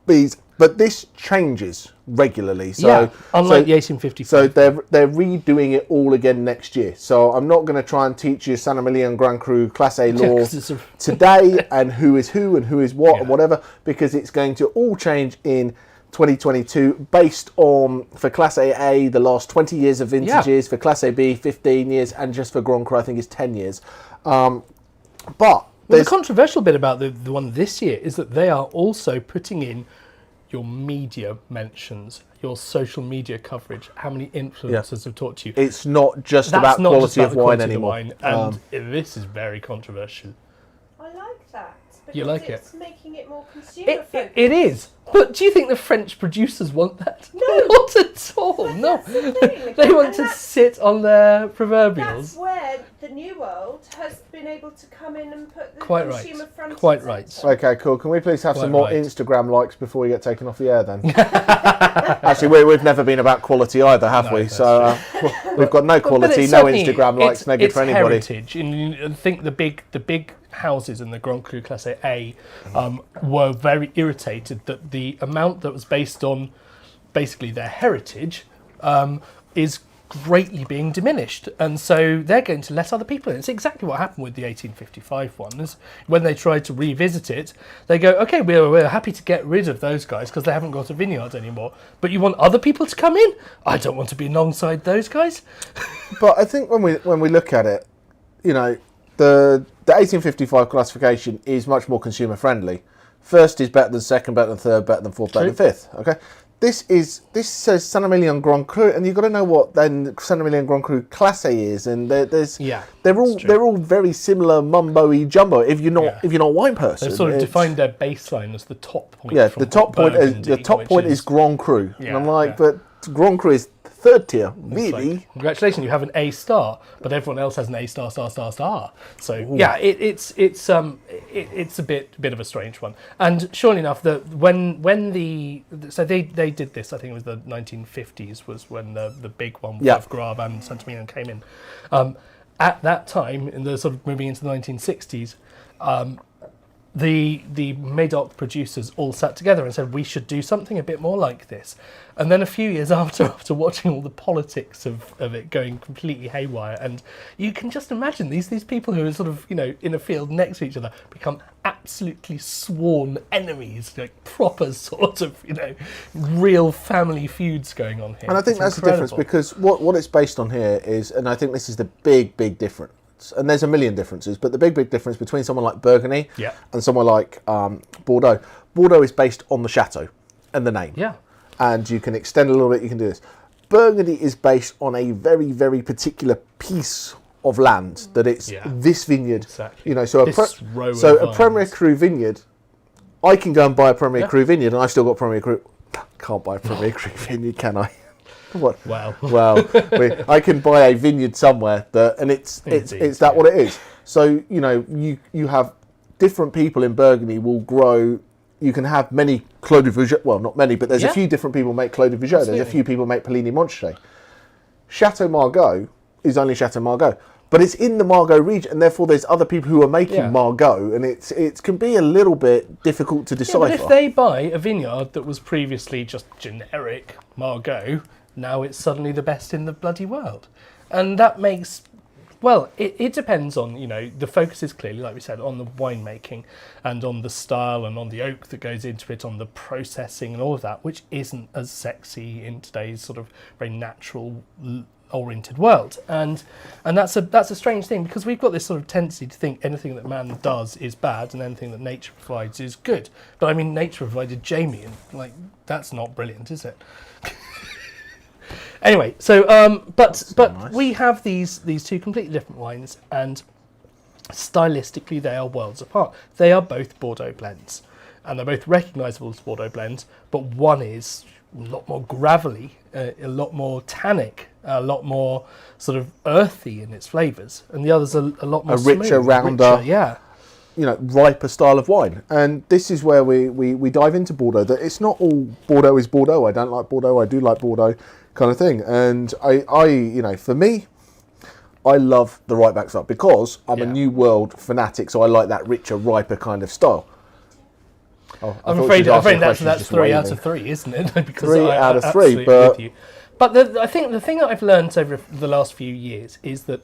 ABs, but this changes regularly. So, yeah, unlike the so 1855. So they're redoing it all again next year. So I'm not going to try and teach you Saint-Emilion Grand Cru Class A law 'cause it's a- today and who is who and who is what and Yeah. whatever, because it's going to all change in 2022 based on, for Class AA, the last 20 years of vintages, for Class AB 15 years, and just for Grand Cru I think it's 10 years. But Well, the there's controversial bit about the one this year is that they are also putting in your media mentions, your social media coverage, how many influencers have talked to you. it's not just That's about not quality just about of the wine quality anymore. of the wine, and this is very controversial. I like that. Because You like it? it's making it more consumer focused. It is. But do you think the French producers want that? No. Not at all. No. That's the thing. They want And to that's- sit on their That's proverbials. where the New World has been able to come in and put the Quite right. consumer front Quite and right. centre. Okay, cool. Can we please have some Quite more right. Instagram likes before we get taken off the air then? Actually, we've never been about quality either, have No, we? that's So we've got no But quality, it's no certainly- Instagram likes, no good it's for anybody. heritage. And I think the big houses in the Grand Cru Class A were very irritated that the amount that was based on basically their heritage is greatly being diminished, and so they're going to let other people in. It's exactly what happened with the 1855 one. Is when they tried to revisit it, they go, okay, we're happy to get rid of those guys because they haven't got a vineyard anymore, but you want other people to come in? I don't want to be alongside those guys. But I think when we look at it, you know, the 1855 classification is much more consumer friendly. First is better than second, better than third, better than fourth, better than fifth. Okay, this says Saint-Emilion Grand Cru, and you've got to know what then Saint-Emilion Grand Cru Class A is, and they're all very similar mumbo-y jumbo. If you're not a wine person, They've sort of it's- defined their baseline as the top point. Yeah, from the top point Burgundy, is Grand Cru, and Yeah, I'm like, yeah. but Grand Cru is third tier, It's really. like, congratulations, you have an A star, but everyone else has an A star star star star. So yeah, it's a bit of a strange one. And surely enough, they did this. I think it was the 1950s was when the big one with Yeah. Grave and Saint-Emilion came in. At that time, in the sort of moving into the 1960s. the Médoc producers all sat together and said we should do something a bit more like this. And then a few years after watching all the politics of it going completely haywire, and you can just imagine these people who are sort of, in a field next to each other become absolutely sworn enemies, like proper sort of, real family feuds going on here. And I think that's the difference, because what it's based on here is, and I think this is the big difference, and there's a million differences, but the big difference between someone like Burgundy and someone like Bordeaux. Bordeaux is based on the chateau and the name. Yeah. And you can extend a little bit, you can do this. Burgundy is based on a very, very particular piece of land, that it's this vineyard. Exactly. So a Premier Cru vineyard, I can go and buy a Premier Cru vineyard, and I've still got Premier Cru. Can't buy a Premier Cru vineyard, can I? What? Wow. Well, I can buy a vineyard somewhere, and it's that what it is. So you have different people in Burgundy will grow. You can have many Clos de Vougeot, well, not many, but there's a few different people make Clos de Vougeot. Absolutely. There's a few people make Polini Montrachet. Chateau Margaux is only Chateau Margaux, but it's in the Margaux region, and therefore there's other people who are making Margaux, and it can be a little bit difficult to decipher. But if they buy a vineyard that was previously just generic Margaux, now it's suddenly the best in the bloody world. And that makes... Well, it depends on, the focus is clearly, like we said, on the winemaking and on the style and on the oak that goes into it, on the processing and all of that, which isn't as sexy in today's sort of very natural oriented world. And that's a strange thing, because we've got this sort of tendency to think anything that man does is bad and anything that nature provides is good. But I mean, nature provided Jamie, and that's not brilliant, is it? Anyway, so but nice. We have these two completely different wines, and stylistically they are worlds apart. They are both Bordeaux blends, and they're both recognisable as Bordeaux blends, but one is a lot more gravelly, a lot more tannic, a lot more sort of earthy in its flavours, and the other's a lot more richer, smooth, rounder, riper style of wine. And this is where we dive into Bordeaux. That it's not all Bordeaux is Bordeaux. I don't like Bordeaux. I do like Bordeaux. Kind of thing. And I for me, I love the right back style, because I'm a New World fanatic, so I like that richer, riper kind of style. I'm afraid that's 3 out of 3, isn't it? Because 3 out of 3, but I think the thing that I've learned over the last few years is that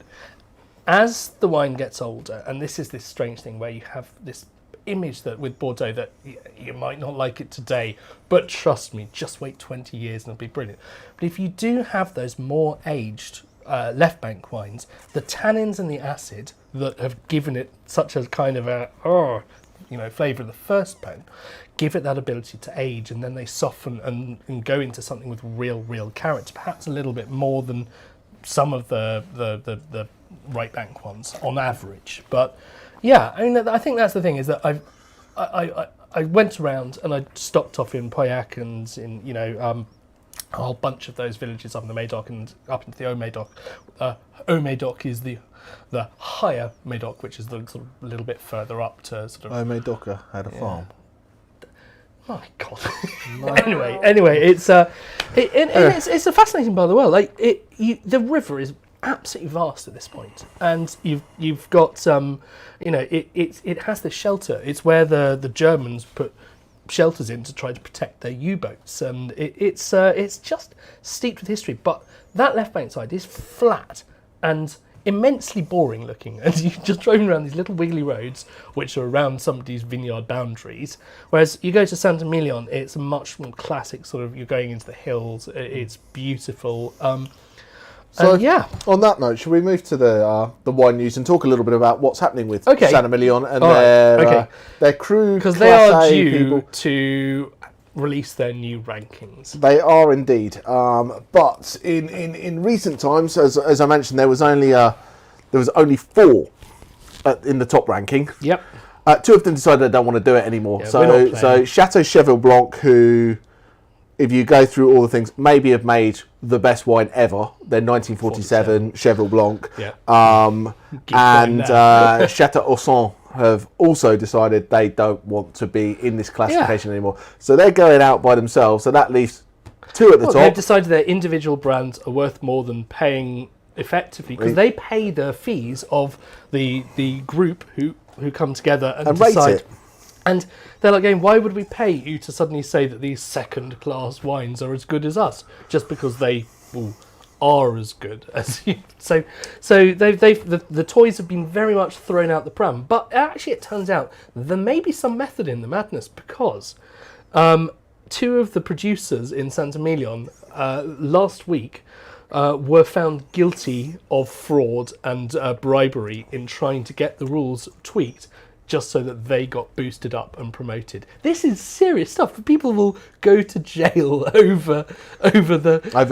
as the wine gets older, and this is this strange thing where you have this image that with Bordeaux that you might not like it today, but trust me, just wait 20 years and it'll be brilliant. But if you do have those more aged left bank wines, the tannins and the acid that have given it such a kind of a flavour in the first pen, give it that ability to age, and then they soften and go into something with real character, perhaps a little bit more than some of the right bank ones on average. But yeah, I mean, I think that's the thing, is that I went around and I stopped off in Pauillac and in a whole bunch of those villages up in the Médoc and up into the Haut-Médoc. Haut-Médoc is the higher Médoc, which is the sort of a little bit further up to sort of. Haut-Médoc had a farm. My God. Anyway, it's it's a fascinating part of the world. The river is absolutely vast at this point, and you've got it has this shelter. It's where the Germans put shelters in to try to protect their U-boats, and it's just steeped with history. But that left bank side is flat and immensely boring looking, and you're just driving around these little wiggly roads which are around somebody's vineyard boundaries, whereas you go to Saint-Emilion, it's a much more classic sort of, you're going into the hills, it's beautiful. So on that note, should we move to the wine news and talk a little bit about what's happening with Saint-Emilion and their Cru, because they are due to release their new rankings. They are indeed, but in recent times, as I mentioned, there was only 4 in the top ranking. Yep. 2 of them decided they don't want to do it anymore. So Chateau Cheval Blanc, who, if you go through all the things, maybe have made the best wine ever. Their 1947 Cheval Blanc, and Chateau Ausson have also decided they don't want to be in this classification anymore. So they're going out by themselves. So that leaves 2 at the top. They've decided their individual brands are worth more than paying effectively, because they pay the fees of the group who come together and decide. Rate it. And they're like going, why would we pay you to suddenly say that these second-class wines are as good as us just because they are as good as you? So the toys have been very much thrown out the pram. But actually, it turns out there may be some method in the madness, because two of the producers in Saint-Emilion last week were found guilty of fraud and bribery in trying to get the rules tweaked, just so that they got boosted up and promoted. This is serious stuff. People will go to jail over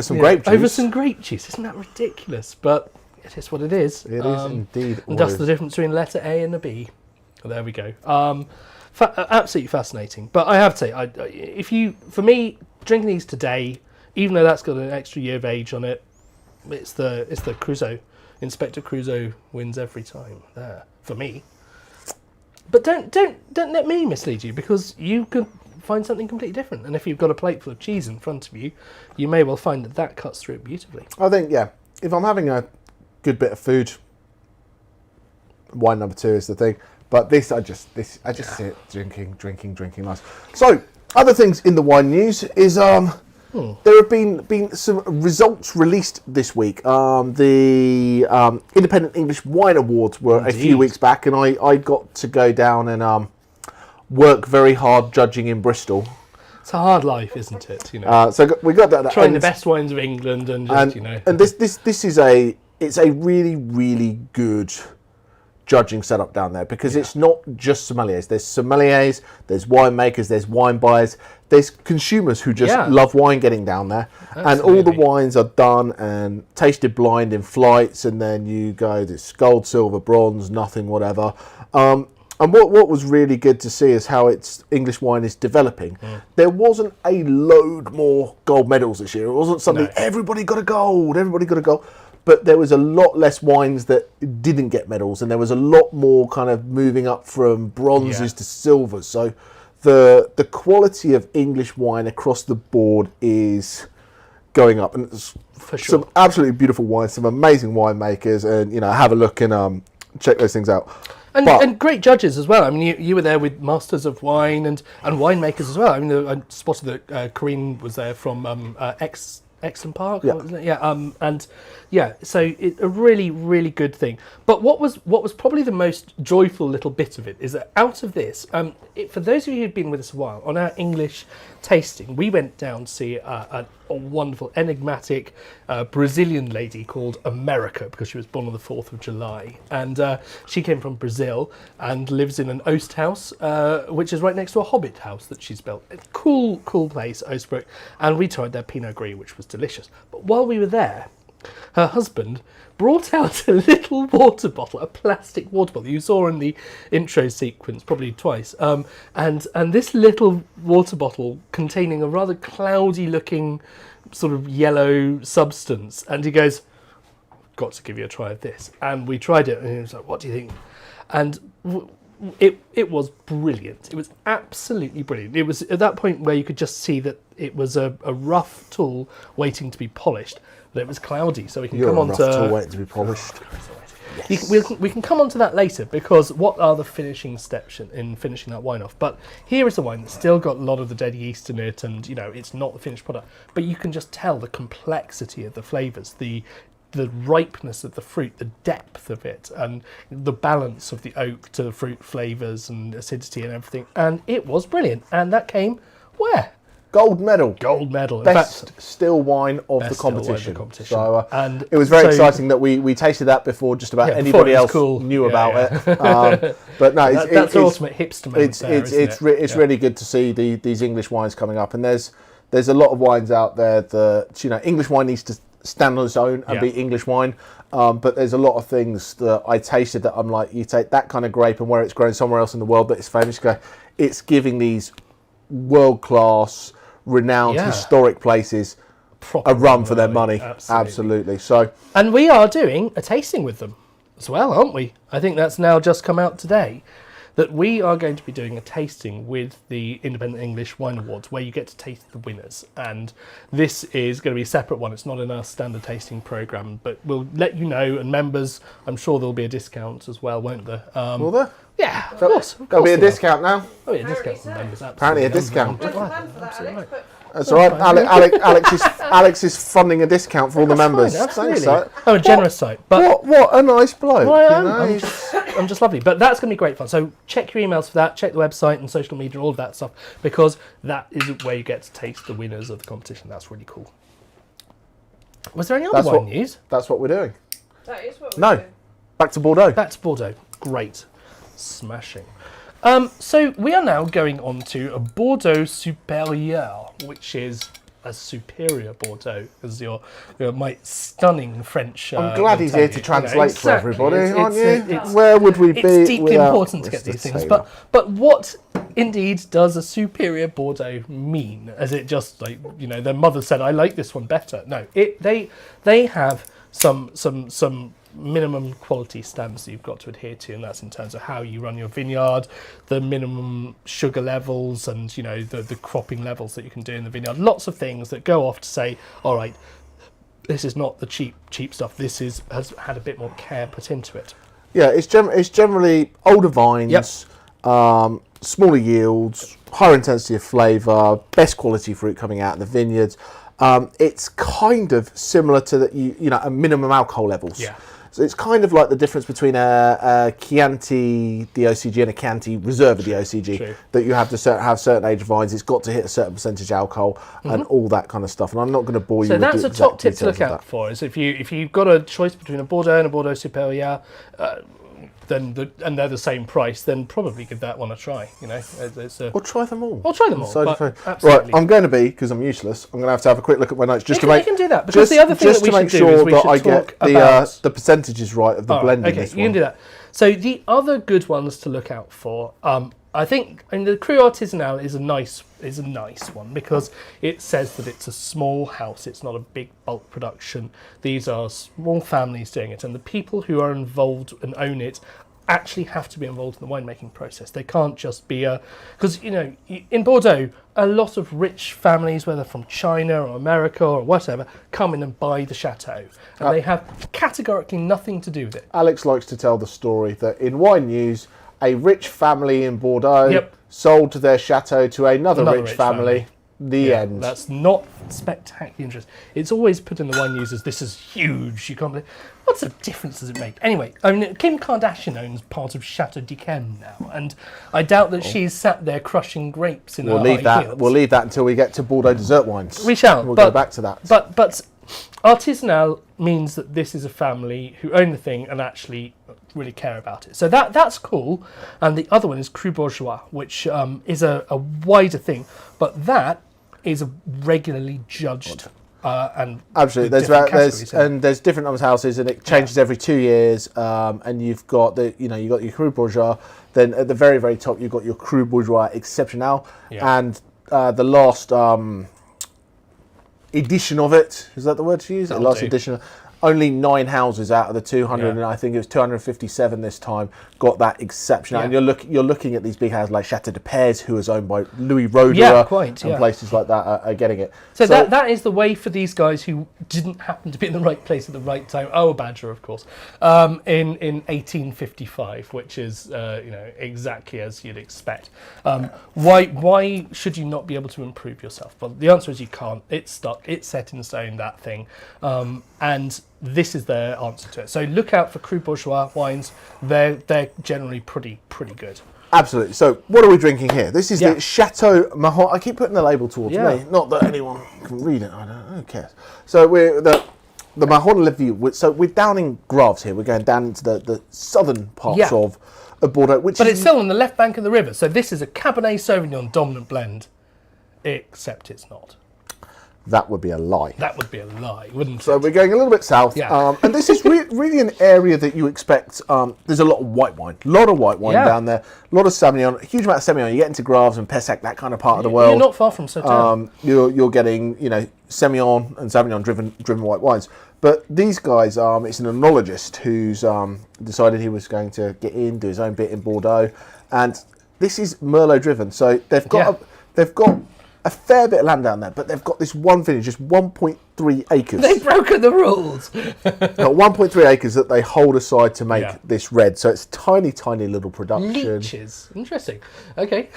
some grape juice. Over some grape juice. Isn't that ridiculous? But it is what it is. It is indeed. And that's the difference between letter A and a B. There we go. Absolutely fascinating. But I have to say, for me, drinking these today, even though that's got an extra year of age on it, it's the Crusoe. Inspector Crusoe wins every time there for me. But don't let me mislead you, because you could find something completely different. And if you've got a plate full of cheese in front of you, you may well find that cuts through it beautifully. I think, if I'm having a good bit of food, wine number 2 is the thing. But I just sit drinking nice. So other things in the wine news is there have been some results released this week. The Independent English Wine Awards were a few weeks back, and I got to go down and work very hard judging in Bristol. It's a hard life, isn't it? So we got that. Trying the best wines of England, and this is a really, really good judging setup down there, because it's not just sommeliers. There's sommeliers, there's winemakers, there's wine buyers, there's consumers who just love wine getting down there. Absolutely. And all the wines are done and tasted blind in flights, and then you go this gold, silver, bronze, nothing, whatever. And what was really good to see is how English wine is developing. There wasn't a load more gold medals this year. It wasn't suddenly everybody got a gold. But there was a lot less wines that didn't get medals, and there was a lot more kind of moving up from bronzes to silvers. So the quality of English wine across the board is going up, and it's some absolutely beautiful wines, some amazing winemakers, and have a look and check those things out. And great judges as well. I mean, you were there with Masters of Wine and winemakers as well. I mean, I spotted that Corinne was there from Exton Park, so a really, really good thing. But what was probably the most joyful little bit of it is that out of this, for those of you who've been with us a while, on our English tasting, we went down to see a wonderful, enigmatic Brazilian lady called America, because she was born on the 4th of July. And she came from Brazil and lives in an Oast house, which is right next to a Hobbit house that she's built. It's a cool place, Oastbrook. And we tried their Pinot Gris, which was delicious. But while we were there, her husband brought out a little water bottle, a plastic water bottle you saw in the intro sequence probably twice, and this little water bottle containing a rather cloudy looking sort of yellow substance, and he goes, got to give you a try of this. And we tried it, and he was like, what do you think? And it was brilliant. It was absolutely brilliant. It was at that point where you could just see that it was a rough tool waiting to be polished, but it was cloudy, so we can come on to... You're a rough tool waiting to be polished. Yes. We can come on to that later, because what are the finishing steps in finishing that wine off? But here is a wine that's still got a lot of the dead yeast in it, and it's not the finished product, but you can just tell the complexity of the flavours, the ripeness of the fruit, the depth of it, and the balance of the oak to the fruit flavours and acidity and everything. And it was brilliant. And that came where? Gold medal. Best still wine of the competition. So and it was very exciting that we tasted that before just about anybody else knew about it. But no, that's ultimate hipster moment. It's really good to see these English wines coming up, and there's a lot of wines out there that English wine needs to stand on its own and be English wine. But there's a lot of things that I tasted that I'm like, you take that kind of grape and where it's grown somewhere else in the world that it's famous, it's giving these world-class, renowned, historic places a run for their money. Absolutely. So, and we are doing a tasting with them as well, aren't we? I think that's now just come out today. that we are going to be doing a tasting with the Independent English Wine Awards, where you get to taste the winners. And this is going to be a separate one. It's not in our standard tasting program, but we'll let you know. And members, I'm sure there'll be a discount as well, won't there? Will there? Yeah, of course. There'll be a discount now. Oh, yeah, discount for members. Apparently a discount. Where's the plan for that, Alex? But That's all right. Alex is funding a discount for all the members. Fine, absolutely. Thanks, I'm a generous site. But what a nice bloke. Well, I am. you know, I'm, he's- I'm just lovely. But that's going to be great fun. So check your emails for that. Check the website and social media, all of that stuff, because that is where you get to taste the winners of the competition. That's really cool. Was there any other That's wine what- news? That's what we're doing. that is what No. we're doing. Back to Bordeaux. Back to Bordeaux. Great. Smashing. So we are now going on to a Bordeaux Supérieur, which is a superior Bordeaux, as your my stunning French. I'm glad he's will here tell to you. translate for Exactly. everybody, aren't you? It's Where would we be? It's deeply without important to get Mr. these things. Taylor? But what indeed does a superior Bordeaux mean? As it just like their mother said, I like this one better. No, they have some minimum quality standards that you've got to adhere to, and that's in terms of how you run your vineyard, the minimum sugar levels, and the cropping levels that you can do in the vineyard. Lots of things that go off to say, all right, this is not the cheap stuff. This has had a bit more care put into it. Yeah, it's generally older vines, smaller yields, higher intensity of flavour, best quality fruit coming out of the vineyards. It's kind of similar to a minimum alcohol levels. Yeah. So it's kind of like the difference between a Chianti DOCG and a Chianti Reserva DOCG. True. That you have to have certain age vines. It's got to hit a certain percentage alcohol and all that kind of stuff. And I'm not going to bore you So with that's the a top exact tip to look details of out that. for. Is if you've got a choice between a Bordeaux and a Bordeaux Supérieur, and they're the same price, then probably give that one a try. Or try them all. Or try them all, So but different. absolutely. Right, I'm going to be, because I'm useless, I'm going to have a quick look at my notes just You to make. can do that, because the other thing just that we to make should do sure is we that should I get talk about- the percentages right of the All right, blend in okay, this you one. can do that. So the other good ones to look out for, I think, the Cru Artisanal is a nice one, because it says that it's a small house. It's not a big bulk production. These are small families doing it, and the people who are involved and own it actually have to be involved in the winemaking process. They can't just be because in Bordeaux, a lot of rich families, whether from China or America or whatever, come in and buy the chateau, and they have categorically nothing to do with it. Alex likes to tell the story that in wine news, a rich family in Bordeaux Yep. sold their chateau to another Another rich rich family. The end. That's not spectacularly interesting. It's always put in the wine news as this is huge. You can't believe. What's the difference does it make? Anyway, Kim Kardashian owns part of Chateau d'Yquem now, and I doubt that she's sat there crushing grapes in We'll her leave high that. heels. We'll leave that until we get to Bordeaux dessert wines. We shall. We'll but, go back to that. But artisanal means that this is a family who own the thing and actually really care about it. So that's cool. And the other one is Cru Bourgeois, which is a wider thing, but that is a regularly judged and Absolutely, with different categories in it. there's different numbers of houses, and it changes every 2 years. And you've got you got your Cru Bourgeois. Then at the very very top, you've got your Cru Bourgeois Exceptional, Yeah. and the last edition of it, is that the word to use? The That'll last do. edition. Only 9 houses out of the 200, Yeah. and I think it was 257 this time, got that exceptional. Yeah. And you're looking at these big houses like Chateau de Pez, who is owned by Louis Roederer, Yeah, quite, and yeah. places like that are getting it. So that is the way for these guys who didn't happen to be in the right place at the right time. Oh, a badger, of course, in 1855, which is exactly as you'd expect. Why should you not be able to improve yourself? Well, the answer is you can't. It's stuck. It's set in stone, that thing, and this is their answer to it. So look out for Cru Bourgeois wines. They're generally pretty good. Absolutely. So, what are we drinking here? This is Yeah. the Chateau Mahon. I keep putting the label towards Yeah. me, not that anyone can read it. Who cares? So we're the Mahon Levy. So we're down in Graves here. We're going down into the southern parts Yeah. of Bordeaux, which But is it's still on the left bank of the river. So this is a Cabernet Sauvignon dominant blend, except it's not. that would be a lie. That would be a lie, wouldn't So it? we're going a little bit south, Yeah. and this is really an area that you expect. There's a lot of white wine, Yeah. down there, a lot of Sauvignon, a huge amount of Sauvignon. You get into Graves and Pessac, that kind of part of the world. You're not far from Sauternes. You're getting Semillon and Sauvignon driven white wines. But these guys, it's an enologist who's decided he was going to get in, do his own bit in Bordeaux, And this is Merlot driven, so they've got a fair bit of land down there, but they've got this one vineyard, just 1.3 acres. They've broken the rules. Got 1.3 acres that they hold aside to make this red. So it's tiny, tiny little production. Leeches. Interesting. Okay.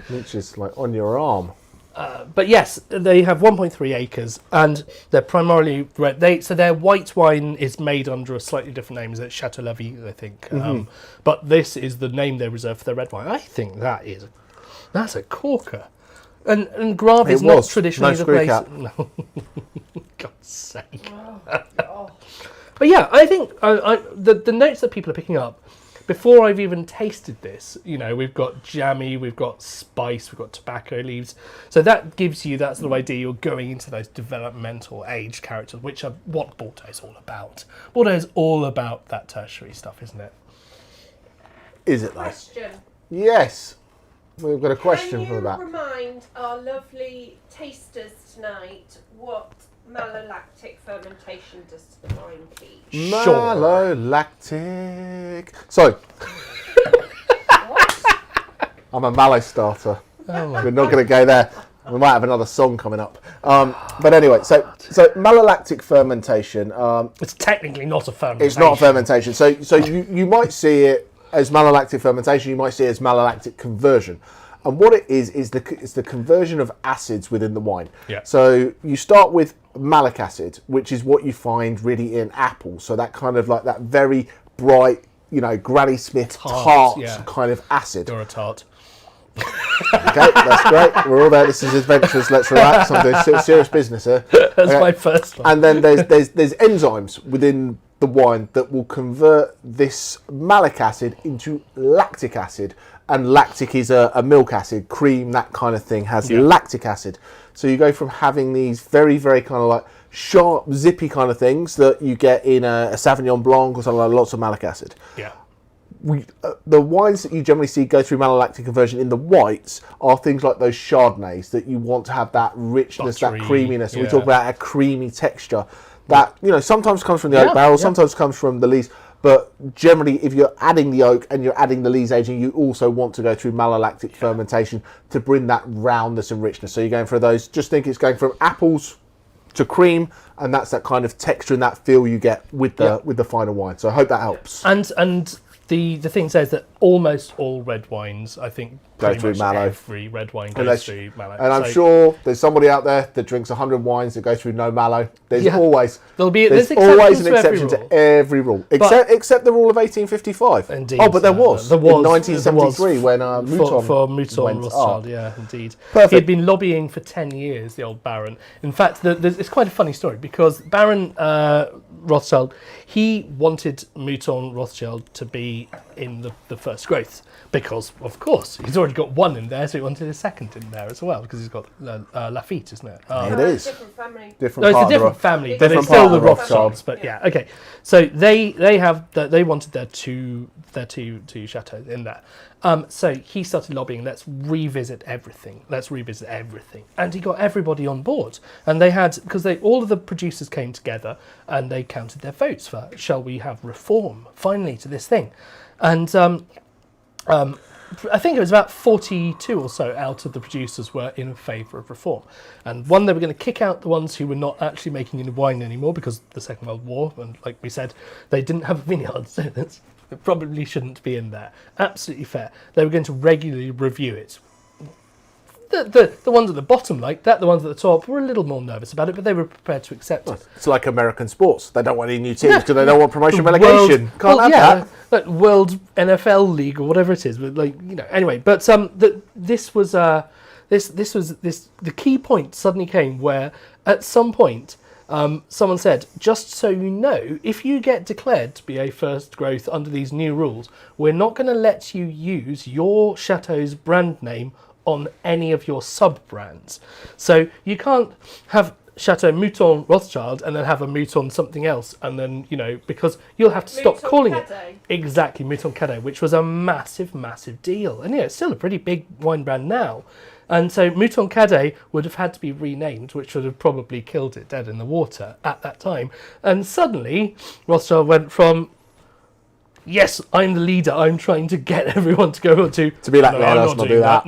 Leeches like on your arm. But yes, they have 1.3 acres, and they're primarily red. So their white wine is made under a slightly different name. Is it Chateau La Vie, I think? But this is the name they reserve for their red wine. I think that's a corker. And Grave is not traditionally the place. No, God's sake. Oh. But yeah, I think the notes that people are picking up. Before I've even tasted this, we've got jammy, we've got spice, we've got tobacco leaves. So that gives you that sort of idea. You're going into those developmental age characters, which are what Bordeaux is all about. Bordeaux is all about that tertiary stuff, isn't it? Is it though? Question. Yes. We've got a question Can for that. you remind our lovely tasters tonight what malolactic fermentation does to the wine peach? Malolactic. So, I'm a mallow starter. We're not going to go there. We might have another song coming up. But anyway, so malolactic fermentation. It's technically not a fermentation. It's not a fermentation. So you might see it as malolactic fermentation. You might see it as malolactic conversion. And what it is the conversion of acids within the wine. Yeah. So you start with malic acid, which is what you find really in apples. So that kind of like that very bright, Granny Smith tart kind of acid. You're a tart. Okay, that's great. We're all there. This is Adventures. Let's relax. I'm doing serious business here. That's my first one. And then there's enzymes within the wine that will convert this malic acid into lactic acid. And lactic is a milk acid, cream, that kind of thing has lactic acid. So you go from having these very, very kind of like sharp, zippy kind of things that you get in a Sauvignon Blanc or something like lots of malic acid. Yeah. The wines that you generally see go through malolactic conversion in the whites are things like those Chardonnays that you want to have that richness, Buttery, that creaminess. We talk about a creamy texture that sometimes comes from the oak barrel, sometimes comes from the lees. But generally, if you're adding the oak and you're adding the lees aging, you also want to go through malolactic fermentation to bring that roundness and richness. So you're going for those. Just think it's going from apples to cream, and that's that kind of texture and that feel you get with the final wine. So I hope that helps. And the thing says that almost all red wines, I think, Go through mallow. Every red wine goes through mallow. And I'm sure there's somebody out there that drinks 100 wines that go through no mallow. There's always there's always an exception to every rule, except the rule of 1855. Indeed. Oh, but there was in 1973 when Mouton for Mouton went Rothschild. up. Yeah, indeed. Perfect. He had been lobbying for 10 years, the old Baron. In fact, it's quite a funny story because Baron Rothschild, he wanted Mouton Rothschild to be in the first growth because, of course, he's already got one in there, so he wanted a second in there as well because he's got Lafitte, isn't it? It is. Different family. It's a different family, but it's still the Rothschilds. But yeah, okay. So they wanted their two chateaux in there. So he started lobbying. Let's revisit everything. And he got everybody on board. And they had because all of the producers came together and they counted their votes for shall we have reform finally to this thing, and I think it was about 42 or so out of the producers were in favour of reform. And one, they were going to kick out the ones who were not actually making any wine anymore because of the Second World War. And like we said, they didn't have a vineyard, so it probably shouldn't be in there. Absolutely fair. They were going to regularly review it. The ones at the bottom like that, the ones at the top were a little more nervous about it, but they were prepared to accept it. It's like American sports. They don't want any new teams because they don't want promotion relegation. Can't have that. Like World NFL League or whatever it is. But anyway. But this was the key point suddenly came where at some point someone said, just so you know, if you get declared to be a first growth under these new rules, we're not going to let you use your chateau's brand name on any of your sub-brands. So you can't have Chateau Mouton Rothschild and then have a Mouton something else, and then, because you'll have to stop calling it. Exactly, Mouton Cadet, which was a massive, massive deal. And it's still a pretty big wine brand now. And so Mouton Cadet would have had to be renamed, which would have probably killed it dead in the water at that time. And suddenly, Rothschild went from yes, I'm the leader. I'm trying to get everyone to go to be like, no, yeah, I'm let's not do that.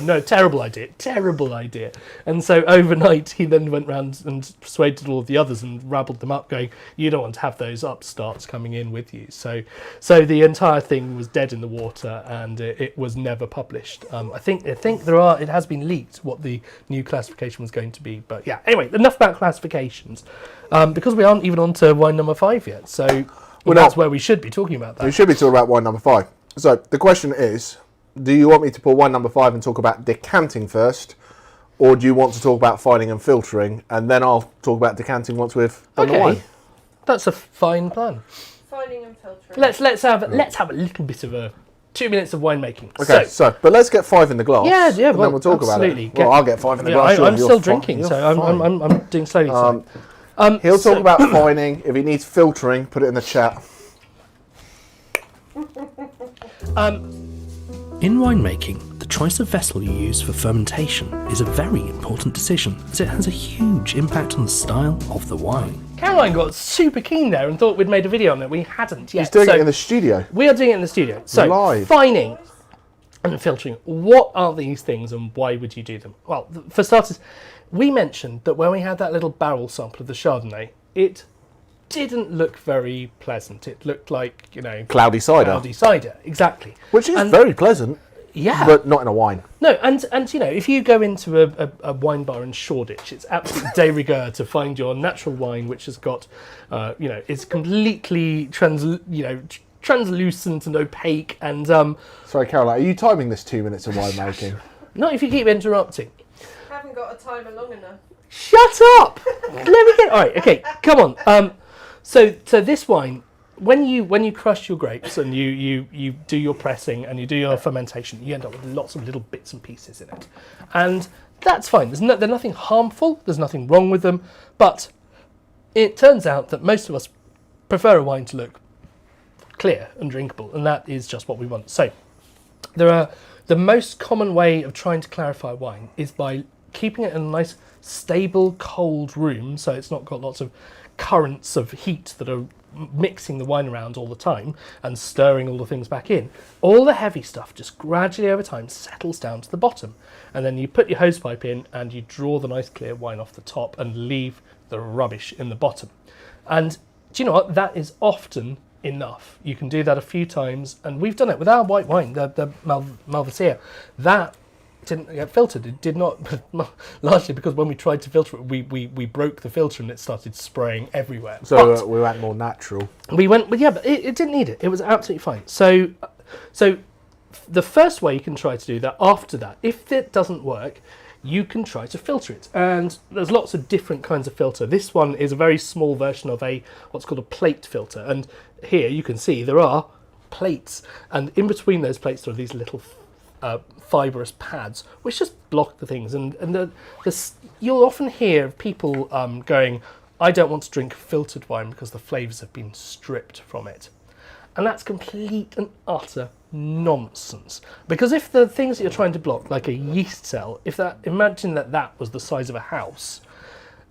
No, terrible idea. And so overnight, he then went round and persuaded all of the others and rabbled them up, going, you don't want to have those upstarts coming in with you. So the entire thing was dead in the water, and it was never published. I think it has been leaked what the new classification was going to be. But yeah, anyway, enough about classifications, because we aren't even on to wine number 5 yet. So that's where we should be talking about that. We should be talking about wine number 5. So the question is, do you want me to pour wine number 5 and talk about decanting first, or do you want to talk about fining and filtering, and then I'll talk about decanting once we've done the wine? That's a fine plan. Fining and filtering. Let's have a little bit of a 2 minutes of winemaking. Okay, but let's get 5 in the glass. Yeah, and then we'll talk about it. Well, I'll get 5 in the glass. I'm still drinking, so I'm doing slowly. He'll talk about fining. If he needs filtering, put it in the chat. In winemaking, the choice of vessel you use for fermentation is a very important decision, as it has a huge impact on the style of the wine. Caroline got super keen there and thought we'd made a video on it. We hadn't yet. He's doing it in the studio. We are doing it in the studio. So, Live. fining and filtering. What are these things and why would you do them? Well, for starters, we mentioned that when we had that little barrel sample of the Chardonnay, it didn't look very pleasant. It looked like, Cloudy cider. Cloudy cider, exactly. Which is very pleasant. Yeah. But not in a wine. No, and if you go into a wine bar in Shoreditch, it's absolutely de rigueur to find your natural wine, which has got, is completely translucent and opaque. And sorry, Caroline, are you timing this 2 minutes of winemaking? not if you keep interrupting. I haven't got a timer long enough. Shut up! Let me get. All right, okay, come on. So this wine, when you crush your grapes and you do your pressing and you do your fermentation, you end up with lots of little bits and pieces in it, and that's fine. There's nothing harmful. There's nothing wrong with them, but it turns out that most of us prefer a wine to look clear and drinkable, and that is just what we want. So the most common way of trying to clarify wine is by keeping it in a nice, stable, cold room, so it's not got lots of currents of heat that are mixing the wine around all the time and stirring all the things back in. All the heavy stuff just gradually over time settles down to the bottom, and then you put your hose pipe in and you draw the nice clear wine off the top and leave the rubbish in the bottom. And do you know what? That is often enough. You can do that a few times, and we've done it with our white wine, the Malvasia. That didn't get filtered. It did not, largely because when we tried to filter it, we broke the filter and it started spraying everywhere. So we went more natural. We went, but it didn't need it. It was absolutely fine. So the first way you can try to do that, after that, if it doesn't work, you can try to filter it. And there's lots of different kinds of filter. This one is a very small version of what's called a plate filter. And here you can see there are plates, and in between those plates there are these little fibrous pads which just block the things, and you'll often hear of people going, I don't want to drink filtered wine because the flavours have been stripped from it. And that's complete and utter nonsense, because if the things that you're trying to block, like a yeast cell, imagine that was the size of a house,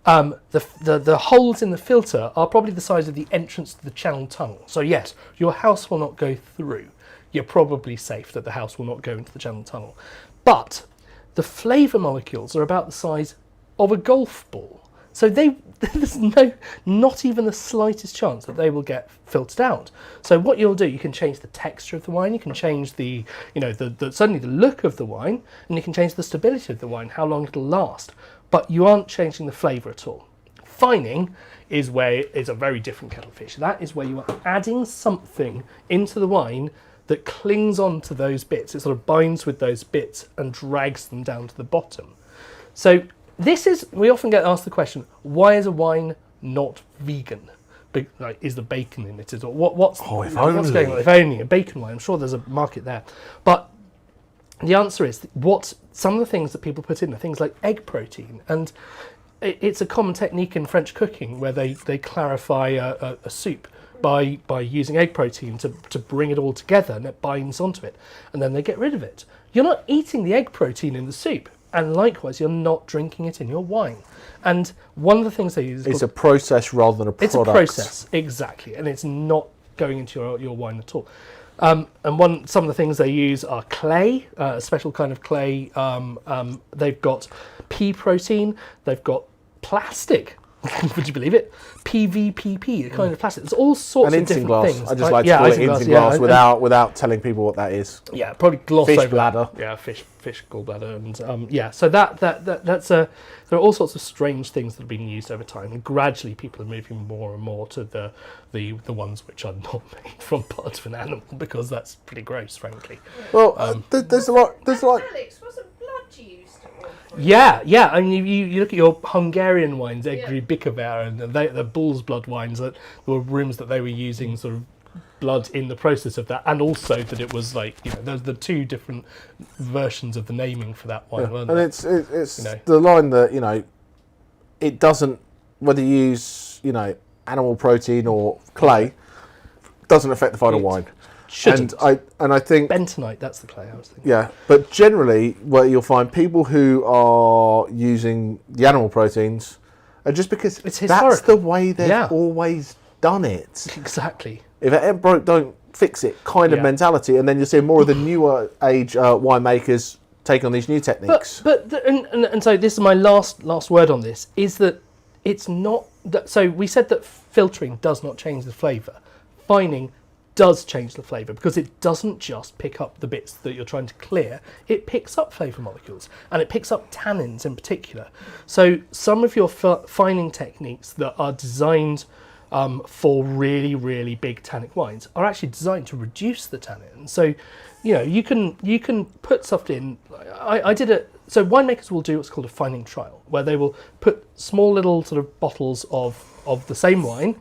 the holes in the filter are probably the size of the entrance to the Channel Tunnel. So yes, your house will not go through. You're probably safe that the house will not go into the Channel Tunnel. But the flavour molecules are about the size of a golf ball. So there's not even the slightest chance that they will get filtered out. So what you'll do, you can change the texture of the wine, you can change certainly the look of the wine, and you can change the stability of the wine, how long it'll last. But you aren't changing the flavour at all. Fining is a very different kettle of fish. That is where you are adding something into the wine that clings on to those bits. It sort of binds with those bits and drags them down to the bottom. So we often get asked the question, why is a wine not vegan? Is the bacon in it? What's going on? If only a bacon wine. I'm sure there's a market there. But the answer is some of the things that people put in are things like egg protein, and it's a common technique in French cooking where they clarify a soup by using egg protein to bring it all together, and it binds onto it, and then they get rid of it. You're not eating the egg protein in the soup, and likewise you're not drinking it in your wine. And one of the things they use is a process rather than a product. It's a process, exactly, and it's not going into your wine at all. And some of the things they use are clay, a special kind of clay. They've got pea protein. They've got plastic. Would you believe it? PVPP, a kind of plastic. There's all sorts of different things. I just like to call it isinglass without telling people what that is. Yeah, probably gloss Fish over bladder. that. Yeah, fish gallbladder, and So that's a. There are all sorts of strange things that have been used over time, and gradually people are moving more and more to the ones which are not made from parts of an animal, because that's pretty gross, frankly. Well, there's a lot. Alex, wasn't blood used at one point? Yeah. I mean, you look at your Hungarian wines, Egri Bikaver, and the bull's blood wines. That there were rumours that they were using sort of blood in the process of that, and also that it was like, there's the two different versions of the naming for that wine. Yeah. And it's the line that it doesn't, whether you use animal protein or clay, doesn't affect the final wine. Shouldn't. And I think bentonite, that's the clay I was thinking. Yeah, but generally, where you'll find people who are using the animal proteins are just because that's the way they've always done it. Exactly. If it ain't broke, don't fix it kind of mentality, and then you'll see more of the newer age winemakers take on these new techniques. And so this is my last word on this, is that it's not that. So we said that filtering does not change the flavour. Fining does change the flavour, because it doesn't just pick up the bits that you're trying to clear, it picks up flavour molecules, and it picks up tannins in particular. So some of your fining techniques that are designed for really, really big tannic wines are actually designed to reduce the tannin. So, you can put stuff in. I did it. So winemakers will do what's called a fining trial, where they will put small little sort of bottles of the same wine,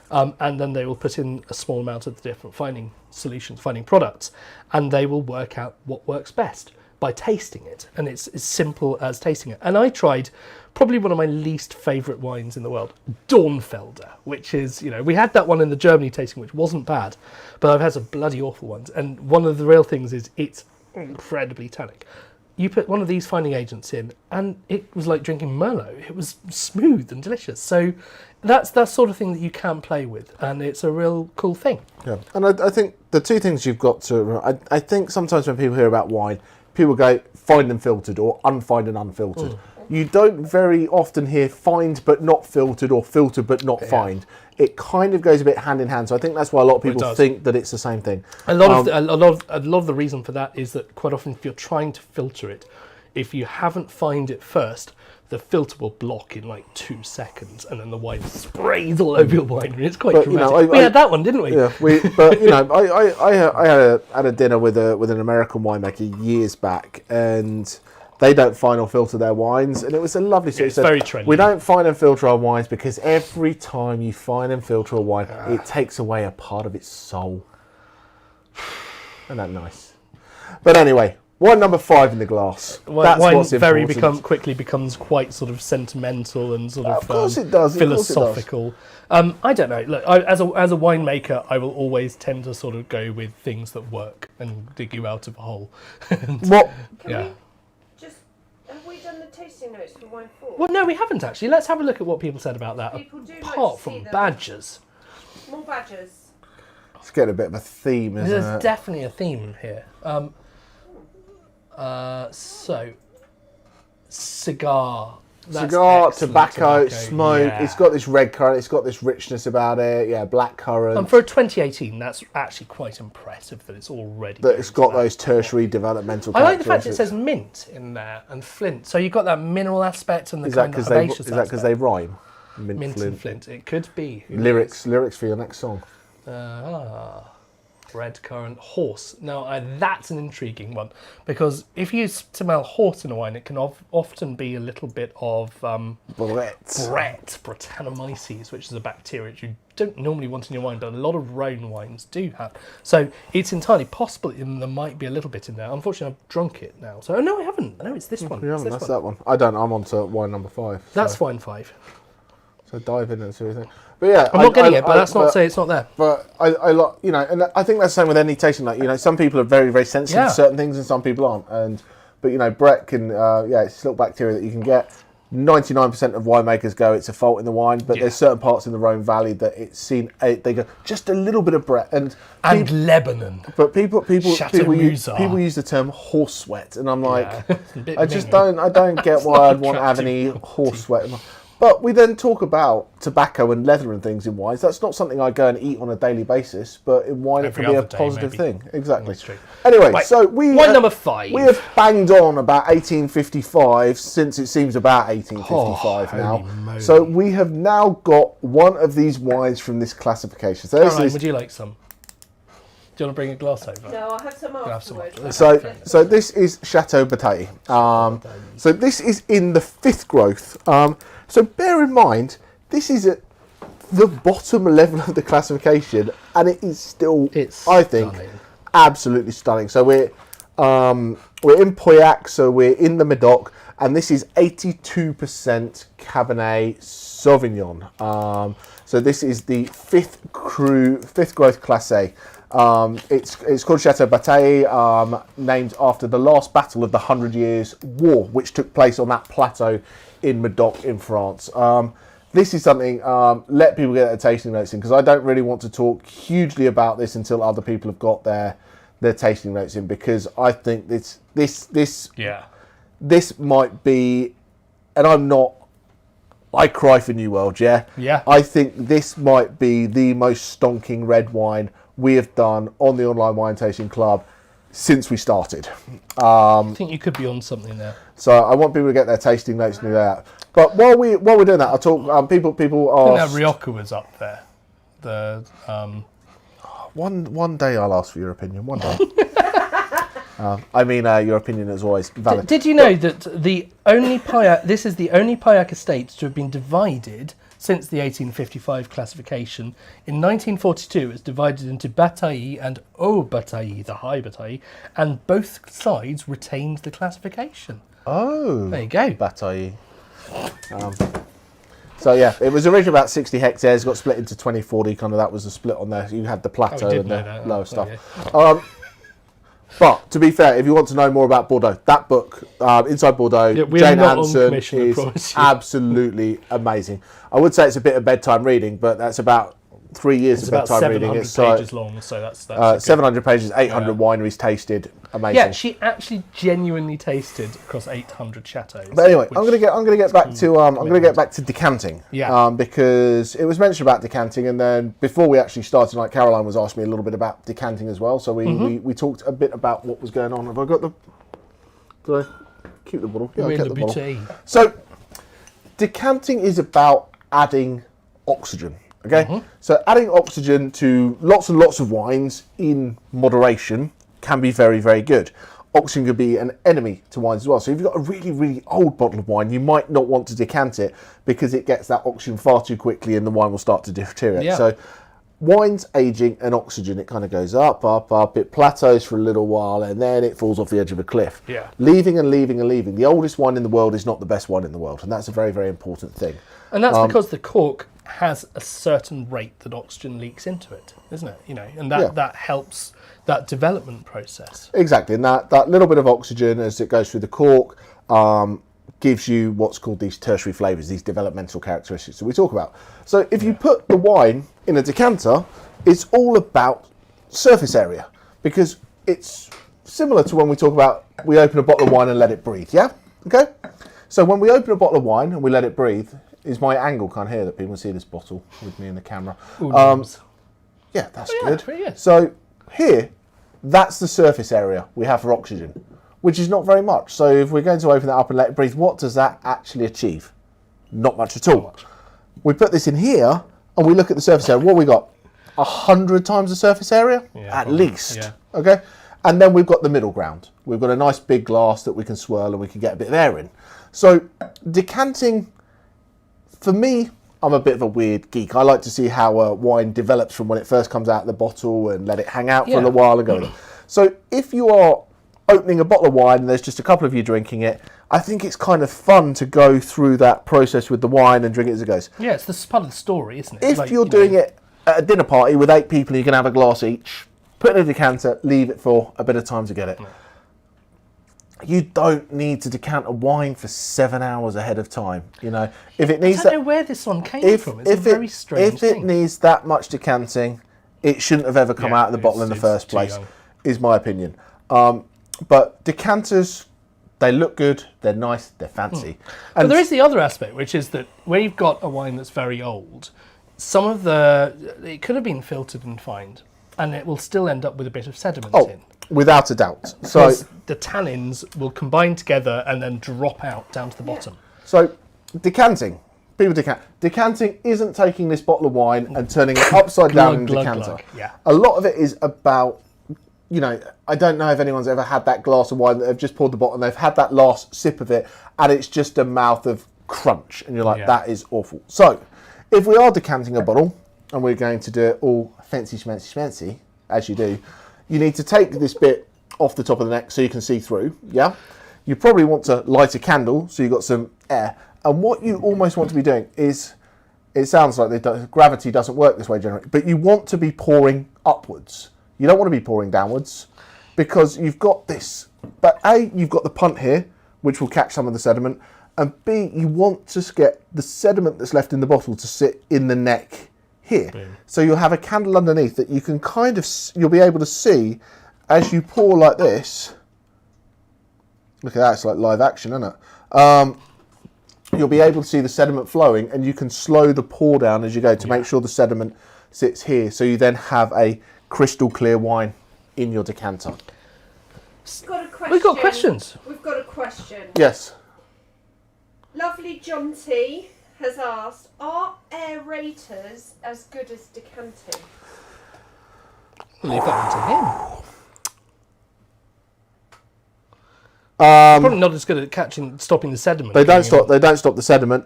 and then they will put in a small amount of the different fining solutions, fining products, and they will work out what works best by tasting it. And it's as simple as tasting it. And I tried probably one of my least favourite wines in the world, Dornfelder, which is, we had that one in the Germany tasting, which wasn't bad, but I've had some bloody awful ones. And one of the real things is it's incredibly tannic. You put one of these fining agents in, and it was like drinking Merlot. It was smooth and delicious. So that's that sort of thing that you can play with, and it's a real cool thing. Yeah, and I think the two things you've got to... I think sometimes when people hear about wine, people go fined and filtered, or unfined and unfiltered. You don't very often hear fined but not filtered, or filtered but not fined. It kind of goes a bit hand in hand. So I think that's why a lot of people think that it's the same thing. A lot of the reason for that is that quite often, if you're trying to filter it, if you haven't fined it first, the filter will block in like 2 seconds, and then the wine sprays all over your wine. It's quite dramatic. We had that one, didn't we? Yeah, I had a dinner with an American winemaker years back, and they don't fine or filter their wines, and it was a lovely story. It's very trendy. We don't fine and filter our wines because every time you fine and filter a wine, it takes away a part of its soul. Isn't that nice? But anyway, wine number 5 in the glass. That's wine what's important. quickly becomes quite sort of sentimental and sort of course it does. philosophical. I don't know. Look, as a winemaker, I will always tend to sort of go with things that work and dig you out of a hole. What? Have we done the tasting notes for wine 4? Well, no, we haven't actually. Let's have a look at what people said about that. People do apart from badgers. More badgers. It's getting a bit of a theme, isn't it? There's definitely a theme here. So, cigar. Cigar, tobacco, smoke. Yeah. It's got this red currant. It's got this richness about it. Yeah, black currant. And for a 2018, that's actually quite impressive that it's already. That it's got those tertiary developmental. I like the fact it says mint in there and flint. So you've got that mineral aspect and the kind of herbaceous aspect. Is that because they rhyme? Mint and flint. It could be. Lyrics for your next song. Red currant, horse. Now that's an intriguing one, because if you smell horse in a wine, it can often be a little bit of Brettanomyces, which is a bacteria which you don't normally want in your wine, but a lot of Rhone wines do have. So it's entirely possible there might be a little bit in there. Unfortunately, I've drunk it now. So no, I haven't. No, it's this one. You haven't. That's that one. I don't. I'm on to wine number 5. So. That's wine 5. So dive in and see everything. But yeah, I'm not getting it, but that's not to say it's not there. But I like, and I think that's the same with any tasting. Like, some people are very, very sensitive to certain things, and some people aren't. But Brett can, it's still bacteria that you can get. 99% of winemakers go, it's a fault in the wine, but there's certain parts in the Rhone Valley that it's seen, they go, just a little bit of breath. And Lebanon. But people use Chateau the term horse sweat, and I'm like, I don't get why I'd want to have any horse sweat. But we then talk about tobacco and leather and things in wines. That's not something I go and eat on a daily basis, but in wine it can be a positive thing. Exactly. Anyway, Right. so Wine number 5. we have banged on about 1855 since it seems about 1855 now. moly. So we have now got one of these wines from this classification. So Caroline, this would you like some? Do you want to bring a glass over? No, I'll have some afterwards. So this is Chateau Bataille. So this is in the 5th growth. So bear in mind, this is at the bottom level of the classification, and it is still, I think, stunning. Absolutely stunning. So we're in Pauillac, so we're in the Médoc, and this is 82% Cabernet Sauvignon. So this is the 5th growth Classé. It's called Chateau Bataille, named after the last battle of the 100 Years' War, which took place on that plateau in Médoc in France. This is something, let people get their tasting notes in, because I don't really want to talk hugely about this until other people have got their tasting notes in, because I think this might be, and I cry for New World, Yeah. I think this might be the most stonking red wine we have done on the Online Wine Tasting Club since we started. I think you could be on something there. So I want people to get their tasting notes and do that. But while we're doing that, I'll talk. People I ask. think that Rioja was up there. One day I'll ask for your opinion. One day. Your opinion is always valid. Did you know that this is the only Pauillac estate to have been divided since the 1855 classification? In 1942, it was divided into Bataille and Haut Bataille, the High Bataille, and both sides retained the classification. Oh, there you go. Bataille. So yeah, it was originally about 60 hectares, got split into 2040, kind of that was the split on there. You had the plateau and the lower stuff. Okay. But to be fair, if you want to know more about Bordeaux, that book, Inside Bordeaux, Jane Anson, is absolutely amazing. I would say it's a bit of bedtime reading, but that's about 3 years of bedtime reading. It's about 700 pages long, so that's 700 pages, 800 wineries tasted. Amazing. Yeah, she actually genuinely tasted across 800 chateaux. But anyway, I'm gonna get back to decanting. Yeah. Because it was mentioned about decanting, and then before we actually started, like Caroline was asking me a little bit about decanting as well. So we talked a bit about what was going on. Have I got the? Did I keep the bottle? Yeah, I kept the bottle. So decanting is about adding oxygen. Okay, so adding oxygen to lots and lots of wines in moderation can be very, very good. Oxygen could be an enemy to wines as well. So if you've got a really, really old bottle of wine, you might not want to decant it because it gets that oxygen far too quickly and the wine will start to deteriorate. Yeah. So wine's aging and oxygen, it kind of goes up, up, up. It plateaus for a little while and then it falls off the edge of a cliff. Yeah. Leaving and leaving and leaving. The oldest wine in the world is not the best wine in the world. And that's a very, very important thing. And that's because the cork has a certain rate that oxygen leaks into it, isn't it? And that helps that development process. Exactly, and that little bit of oxygen as it goes through the cork gives you what's called these tertiary flavours, these developmental characteristics that we talk about. So if you put the wine in a decanter, it's all about surface area, because it's similar to when we talk about we open a bottle of wine and let it breathe, yeah? Okay? So when we open a bottle of wine and we let it breathe, is my angle kind of here that people see this bottle with me in the camera. Yeah, that's good. Pretty good. So here, that's the surface area we have for oxygen, which is not very much. So if we're going to open that up and let it breathe, what does that actually achieve? Not much at all. We put this in here and we look at the surface area. What have we got? 100 times the surface area? Yeah, at least. Yeah. Okay? And then we've got the middle ground. We've got a nice big glass that we can swirl and we can get a bit of air in. So decanting, for me, I'm a bit of a weird geek. I like to see how a wine develops from when it first comes out of the bottle and let it hang out for a little while and go. So if you are opening a bottle of wine and there's just a couple of you drinking it, I think it's kind of fun to go through that process with the wine and drink it as it goes. Yeah, it's part of the story, isn't it? If you're doing it at a dinner party with 8 people and you can have a glass each, put it in a decanter, leave it for a bit of time to get it. You don't need to decant a wine for 7 hours ahead of time. You know, if it I needs don't know where this one came from. It's a very strange thing. If it needs that much decanting, it shouldn't have ever come out of the bottle in the first place, is my opinion. But decanters, they look good, they're nice, they're fancy. But there is the other aspect, which is that where you've got a wine that's very old, it could have been filtered and fined, and it will still end up with a bit of sediment in. Without a doubt. Because the tannins will combine together and then drop out down to the bottom. So, decanting. People decant. Decanting isn't taking this bottle of wine and turning it upside down in a decanter. Glug. Yeah. A lot of it is about, you know, I don't know if anyone's ever had that glass of wine that they've just poured the bottle and they've had that last sip of it and it's just a mouth of crunch and you're like, that is awful. So, if we are decanting a bottle and we're going to do it all fancy schmancy, as you do, you need to take this bit off the top of the neck so you can see through, yeah? You probably want to light a candle so you've got some air. And what you almost want to be doing is, it sounds like gravity doesn't work this way generally, but you want to be pouring upwards. You don't want to be pouring downwards because you've got this, but A, you've got the punt here, which will catch some of the sediment, and B, you want to get the sediment that's left in the bottle to sit in the neck here. Boom. So you'll have a candle underneath that you can kind of, you'll be able to see as you pour like this. Look at that, it's like live action, isn't it? You'll be able to see the sediment flowing and you can slow the pour down as you go to make sure the sediment sits here. So you then have a crystal clear wine in your decanter. We've got questions. We've got a question. Yes. Lovely John T has asked, are aerators as good as decanting? Leave that one to him. Probably not as good at stopping the sediment. They don't stop the sediment.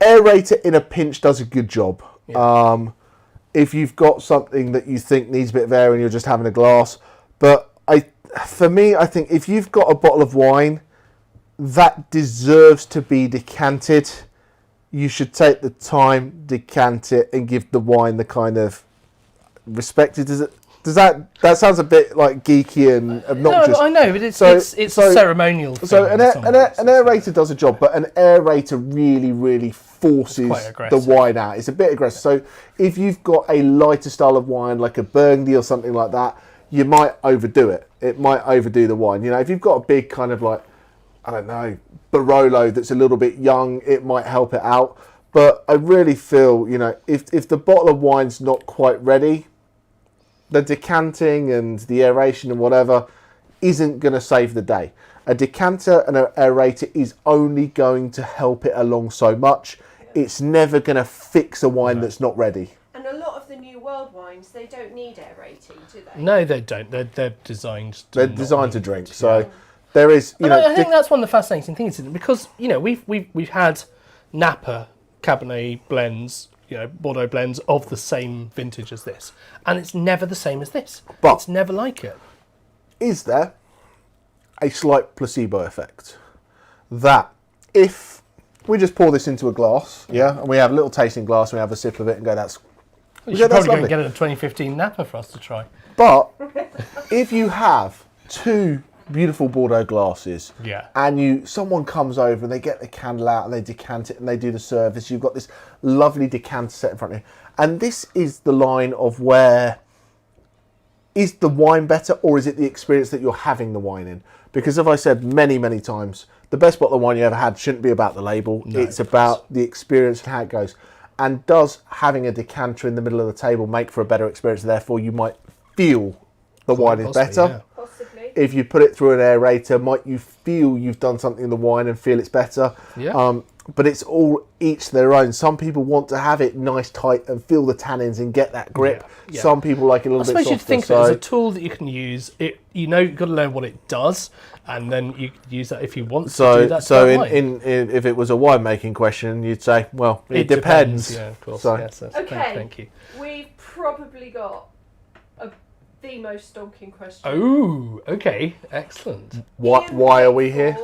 Aerator in a pinch does a good job. Yeah. If you've got something that you think needs a bit of air and you're just having a glass, but for me, I think if you've got a bottle of wine that deserves to be decanted, you should take the time, decant it, and give the wine the kind of respect it. Does that sounds a bit like geeky and obnoxious? No, I know, but it's a ceremonial thing. So an aerator does a job, but an aerator really forces the wine out. It's a bit aggressive. So if you've got a lighter style of wine, like a Burgundy or something like that, you might overdo it. It might overdo the wine. You know, if you've got a big kind of like, I don't know, Barolo that's a little bit young, it might help it out. But I really feel, you know, if the bottle of wine's not quite ready, the decanting and the aeration and whatever isn't going to save the day. A decanter and an aerator is only going to help it along so much. It's never going to fix a wine that's not ready. And a lot of the New World wines, they don't need aerating, do they? No, they don't. They're designed to drink. So there is, you know. I think that's one of the fascinating things, because, you know, we've had Napa Cabernet blends, you know, Bordeaux blends of the same vintage as this, and it's never the same as this. But it's never like it. Is there a slight placebo effect that if we just pour this into a glass, and we have a little tasting glass, and we have a sip of it and go, that's... You should probably go and get a 2015 Napa for us to try. But if you have two beautiful Bordeaux glasses, and someone comes over and they get the candle out and they decant it and they do the service, you've got this lovely decanter set in front of you, and this is the line of where is the wine better, or is it the experience that you're having the wine in? Because as I said many times, the best bottle of wine you ever had shouldn't be about the label. No, it's about the experience and how it goes. And does having a decanter in the middle of the table make for a better experience? Therefore, you might feel the wine is better. Yeah. Possibly. If you put it through an aerator, might you feel you've done something in the wine and feel it's better? Yeah. But it's all each their own. Some people want to have it nice, tight, and feel the tannins and get that grip. Yeah. Some people like it a little bit softer. I suppose you'd think that as a tool that you can use. You've got to learn what it does, and then you use that if you want to do that. So if it was a winemaking question, you'd say, well, it depends. Yeah, of course. So. Yes, okay. Thank you. We've probably got the most stalking question. Oh, okay, excellent. Why are we here?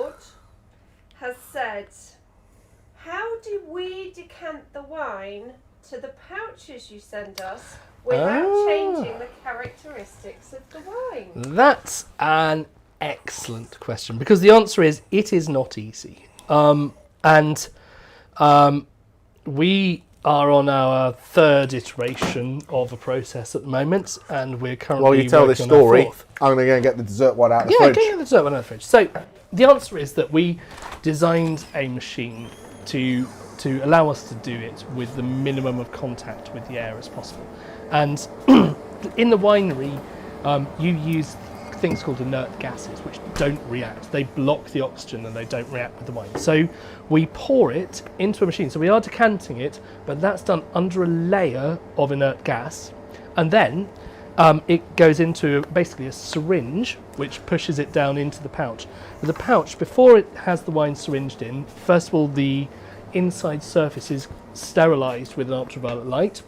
Has said, how do we decant the wine to the pouches you send us without changing the characteristics of the wine? That's an excellent question, because the answer is it is not easy. And we are on our third iteration of a process at the moment, and we're currently While you tell this working on our story, fourth. I'm going to go and get the dessert one out of the Yeah, fridge. getting the dessert one out of the fridge. So the answer is that we designed a machine to allow us to do it with the minimum of contact with the air as possible. And in the winery, you use things called inert gases, which don't react. They block the oxygen and they don't react with the wine. So we pour it into a machine. So we are decanting it, but that's done under a layer of inert gas. And then it goes into basically a syringe, which pushes it down into the pouch. But the pouch, before it has the wine syringed in, first of all, the inside surface is sterilised with an ultraviolet light.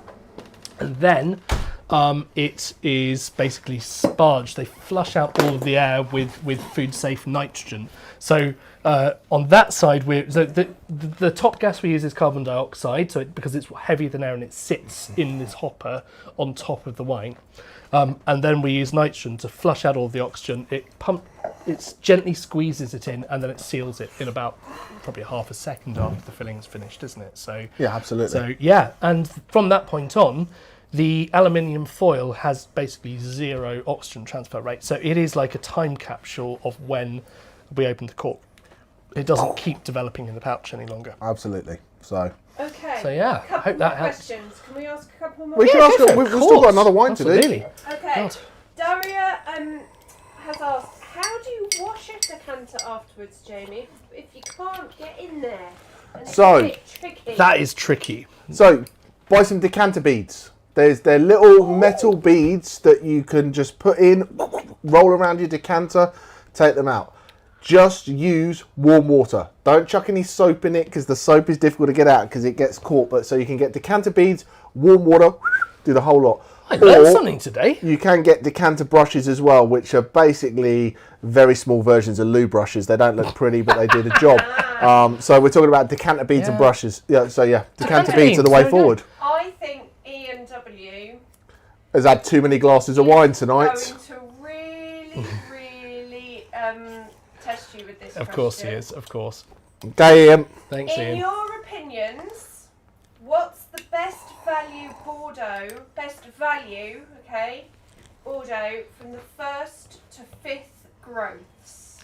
And then it is basically sparged. They flush out all of the air with food-safe nitrogen. So on that side, the top gas we use is carbon dioxide, because it's heavier than air and it sits in this hopper on top of the wine. And then we use nitrogen to flush out all the oxygen. It gently squeezes it in, and then it seals it in about probably half a second after the filling's finished, isn't it? So Yeah, absolutely. So yeah, and from that point on, the aluminium foil has basically zero oxygen transfer rate. So it is like a time capsule of when we open the cork. It doesn't keep developing in the pouch any longer. Absolutely. So Okay. So yeah, I couple hope that more helps. questions. Can we ask a couple more? we can ask. go for it, We've of still got course. another wine to do. Absolutely. Okay. God. Daria has asked, how do you wash a decanter afterwards, Jamie, if you can't get in there? And it's So, a bit tricky. That is tricky. So buy some decanter beads. They're little metal beads that you can just put in, roll around your decanter, take them out. Just use warm water. Don't chuck any soap in it, because the soap is difficult to get out because it gets caught. But so you can get decanter beads, warm water, do the whole lot. I learned Or something today. you can get decanter brushes as well, which are basically very small versions of loo brushes. They don't look pretty, but they do the job. So we're talking about decanter beads and brushes. Yeah. So yeah, decanter beads are the way There we go. forward. I think Ian W. Has had too many glasses of wine tonight. going to really test you with this Of course he question. is, of course. Okay, Ian. Thanks, In Ian. your opinions, what's the best value Bordeaux, Bordeaux from the 1st to 5th growths?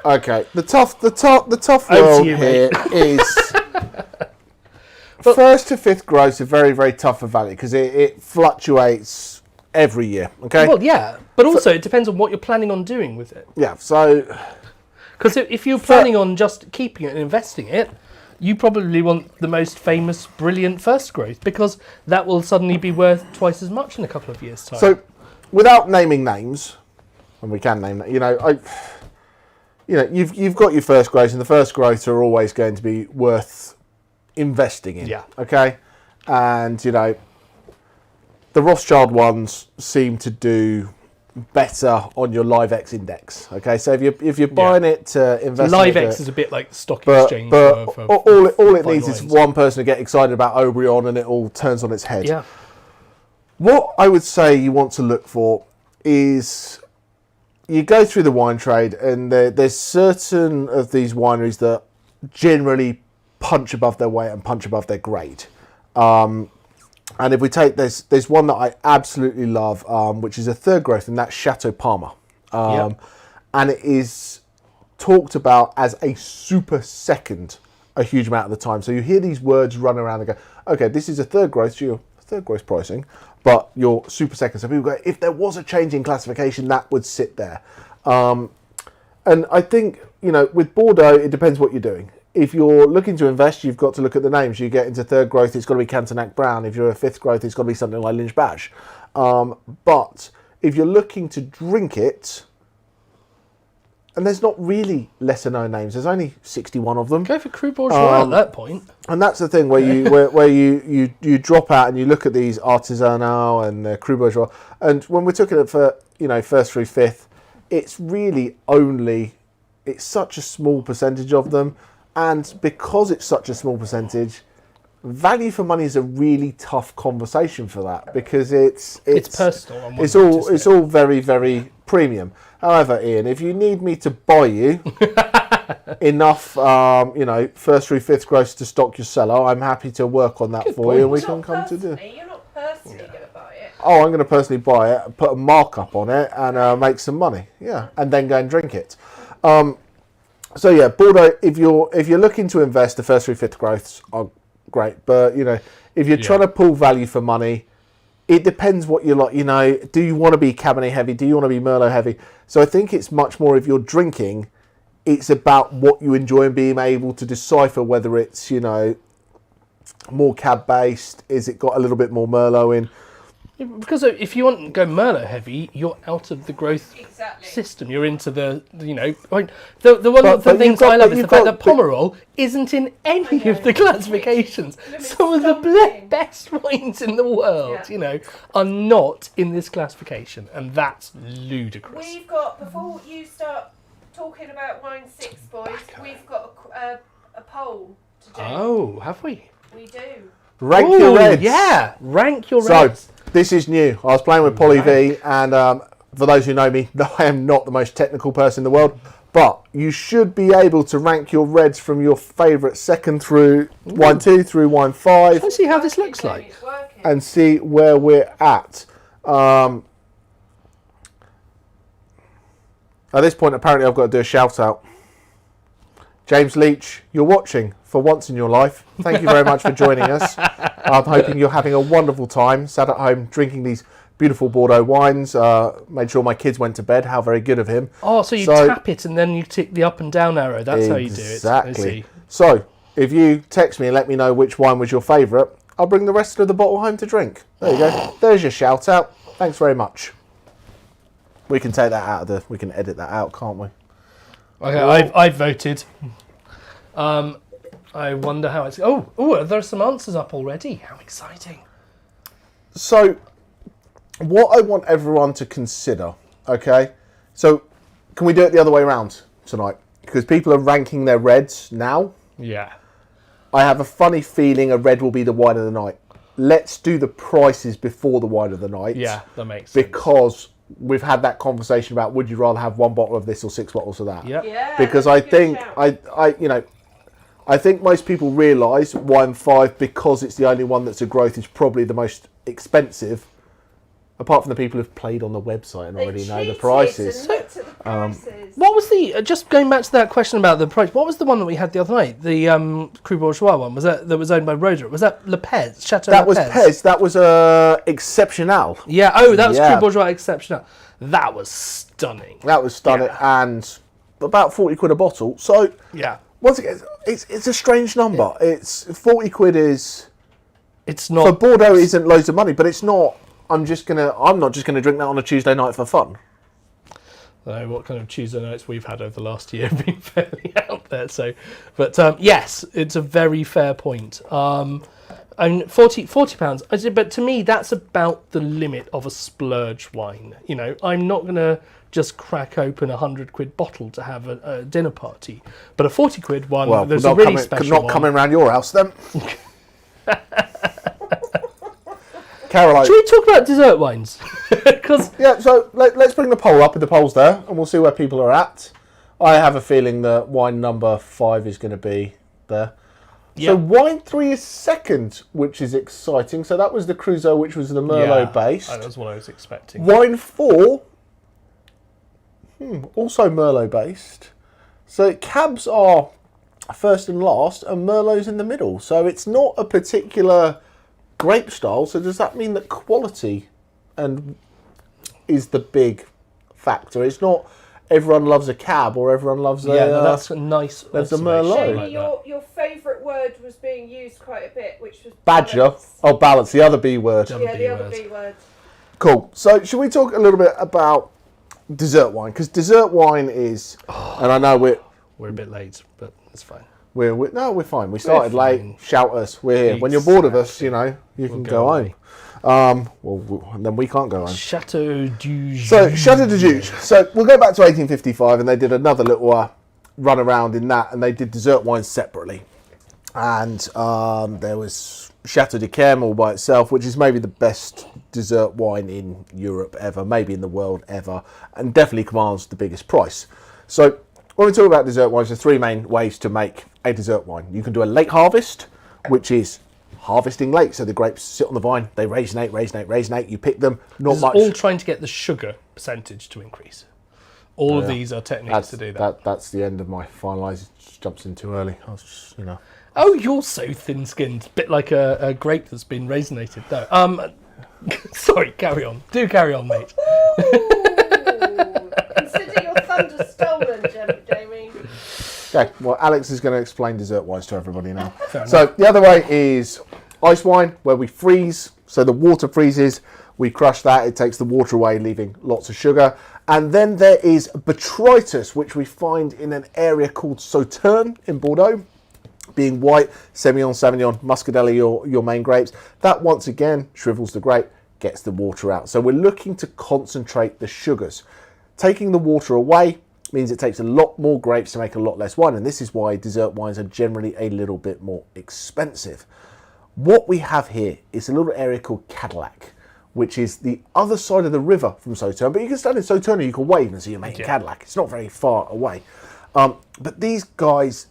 Okay, the tough Over to world you, here mate. is first to fifth growths are very, very tough for value because it fluctuates every year. Okay. Well, yeah, but also it depends on what you're planning on doing with it. Yeah. So Because if you're planning on just keeping it and investing it, you probably want the most famous, brilliant first growth, because that will suddenly be worth twice as much in a couple of years' time. So, without naming names, and we can name that, you've got your first growths, and the first growths are always going to be worth investing in. Yeah. Okay. And the Rothschild ones seem to do better on your LiveX index. Okay, so if you're buying it to invest, LiveX is a bit like the stock but exchange. for all it fine needs is wines. one person to get excited about Oberon, and it all turns on its head. Yeah. What I would say you want to look for is you go through the wine trade, and there's certain of these wineries that generally punch above their weight and punch above their grade. And if we take there's one that I absolutely love, which is a third growth, and that's Chateau Parma. And it is talked about as a super second a huge amount of the time. So you hear these words run around and go, okay, this is a third growth, so you're third growth pricing, but you're super second. So people go, if there was a change in classification, that would sit there. And I think, with Bordeaux, it depends what you're doing. If you're looking to invest, you've got to look at the names. You get into third growth, it's got to be Cantonac Brown. If you're a fifth growth, it's got to be something like Lynch Bash. But if you're looking to drink it, and there's not really lesser known names. There's only 61 of them. Go for Cru Bourgeois at that point. And that's the thing where you drop out and you look at these Artisanal and Cru Bourgeois. And when we're talking it for first through fifth, it's really it's such a small percentage of them. And because it's such a small percentage, value for money is a really tough conversation for that, because it's personal. On one It's hand, all isn't it's it? all very, very premium. However, Ian, if you need me to buy you enough, first through fifth gross to stock your cellar, I'm happy to work on that for you, and we You're can not come to do. personally- You're not personally going to buy it. Oh, I'm going to personally buy it, put a markup on it, and make some money. Yeah, and then go and drink it. So yeah, Bordeaux. If you're looking to invest, the first through fifth growths are great, but if you're trying to pull value for money, it depends what you like. Do you want to be Cabernet heavy? Do you want to be Merlot heavy? So I think it's much more, if you're drinking, it's about what you enjoy and being able to decipher whether it's more cab based. Is it got a little bit more Merlot in? Because if you want to go Merlot heavy, you're out of the growth Exactly. system. You're into the one of the But things you've got- I love but is the you've fact got- that Pomerol isn't in any of the classifications. Some of the Stunning. best wines in the world, Yeah. are not in this classification, and that's ludicrous. We've got, before you start talking about wine six, boys, we've got a poll to do. Oh, have we? We do. Rank Ooh, your reds. Yeah, rank your So reds. this is new. I was playing with Polly V, and for those who know me, I am not the most technical person in the world, but you should be able to rank your reds from your favourite second through wine 2 through wine 5, Let's see how this looks like. It's working. and see where we're at. At this point, apparently, I've got to do a shout out. James Leach, you're watching for once in your life. Thank you very much for joining us. I'm hoping you're having a wonderful time, sat at home drinking these beautiful Bordeaux wines. Made sure my kids went to bed. How very good of him. Oh, so you tap it and then you tick the up and down arrow. That's how you do it. I Exactly. see. So, if you text me and let me know which wine was your favourite, I'll bring the rest of the bottle home to drink. There you go. There's your shout out. Thanks very much. We can take that out we can edit that out, can't we? Okay, I've voted. I wonder how it's. Oh, there are some answers up already. How exciting! So, what I want everyone to consider, okay? So, can we do it the other way around tonight? Because people are ranking their reds now. Yeah. I have a funny feeling a red will be the wine of the night. Let's do the prices before the wine of the night. Yeah, that makes sense. Because we've had that conversation about would you rather have one bottle of this or 6 bottles of that. Yep. Yeah. Because that's I a good think shout. I think most people realise wine 5, because it's the only one that's a growth, is probably the most expensive. Apart from the people who've played on the website and They already know the cheated prices. and looked at the prices. What was the just going back to that question about the price? What was the one that we had the other night? The Cru Bourgeois one was that was owned by Roder? Was that Le Pez? Chateau That Le was Pez. That was Exceptional. Yeah. Oh, that was Yeah. Cru Bourgeois Exceptional. That was stunning. That was stunning, and about 40 quid a bottle. So Yeah. once again, it's a strange number. It's 40 quid is It's for not. Bordeaux isn't loads of money, but it's not. I'm not just gonna drink that on a Tuesday night for fun. What kind of Tuesday nights we've had over the last year have been fairly out there. So, but yes, it's a very fair point. And £40. I said, but to me, that's about the limit of a splurge wine. I'm not going to just crack open a 100 quid bottle to have a dinner party. But a 40 quid one, Well, there's not a really coming, special not one. coming around your house then. Caroline. Should we talk about dessert wines? Because Yeah, so let's bring the poll up, and the poll's there, and we'll see where people are at. I have a feeling that wine number 5 is going to be there. So wine 3 is second, which is exciting. So that was the Crusoe, which was the Merlot based. that was what I was expecting. Wine 4, also Merlot based. So cabs are first and last, and Merlot's in the middle. So it's not a particular grape style. So does that mean that quality and is the big factor? It's not everyone loves a cab or everyone loves a. That's a nice. that's a observation. Merlot. I Jamie, like that. your favourite word was being used quite a bit, which was Badger. balance. Oh, balance. The other B word. Other Yeah, B the other word. B word. Cool. So should we talk a little bit about dessert wine? Because dessert wine is, and I know We're a bit late, but it's fine. we're fine. We started late. fine. Shout us. We're here. When you're bored of us, you can go away. home. Then we can't go home. Chateau du So Chateau de Juge. So we'll go back to 1855, and they did another little run around in that, and they did dessert wines separately. And there was Chateau de Chem all by itself, which is maybe the best dessert wine in Europe ever, maybe in the world ever, and definitely commands the biggest price. So when we talk about dessert wines, there's three main ways to make a dessert wine. You can do a late harvest, which is harvesting late. So the grapes sit on the vine, they raisinate, you pick them, not much. All trying to get the sugar percentage to increase. All of these are techniques to do that. That's the end of my finalising. Jumps in too early. I was just, Oh, you're so thin-skinned. Bit like a grape that's been raisinated. No. Sorry, carry on. Do carry on, mate. Consider your thunder stolen, Jamie. Okay, well, Alex is going to explain dessert wines to everybody now. So the other way is ice wine, where we freeze. So the water freezes, we crush that, it takes the water away, leaving lots of sugar. And then there is botrytis, which we find in an area called Sauternes in Bordeaux. Being white, Semillon, Sauvignon, Muscadelle, your main grapes. That once again shrivels the grape, gets the water out. So we're looking to concentrate the sugars. Taking the water away means it takes a lot more grapes to make a lot less wine, and this is why dessert wines are generally a little bit more expensive. What we have here is a little area called Cadillac, which is the other side of the river from Sauternes, but you can stand in Sauternes and you can wave and see you're making Cadillac. It's not very far away. But these guys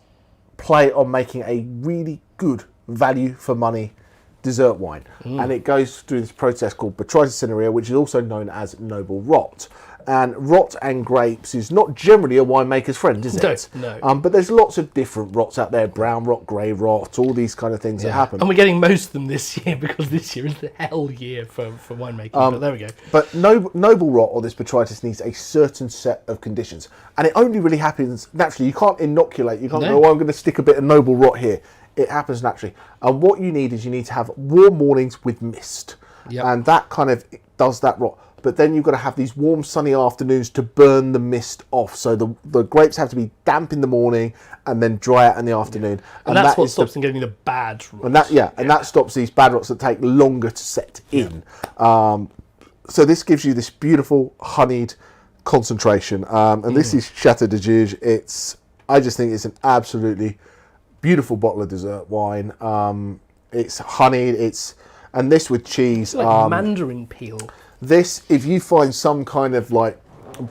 play on making a really good value for money dessert wine. And it goes through this process called botrytis cinerea, which is also known as noble rot. And rot and grapes is not generally a winemaker's friend, is it? No. But there's lots of different rots out there, brown rot, grey rot, all these kind of things that happen. And we're getting most of them this year because this year is the hell year for winemaking, but there we go. But noble rot, or this botrytis, needs a certain set of conditions. And it only really happens naturally. You can't inoculate. You can't go, I'm going to stick a bit of noble rot here. It happens naturally. And what you need is you need to have warm mornings with mist. Yep. And that kind of does that rot. But then you've got to have these warm sunny afternoons to burn the mist off. So the grapes have to be damp in the morning and then dry out in the afternoon. And that's what stops them getting the bad rot. And that stops these bad rots that take longer to set in. So this gives you this beautiful honeyed concentration. And this is Chateau de Juge. I just think it's an absolutely beautiful bottle of dessert wine. It's honeyed. And this with cheese. It's like mandarin peel. This, if you find some kind of like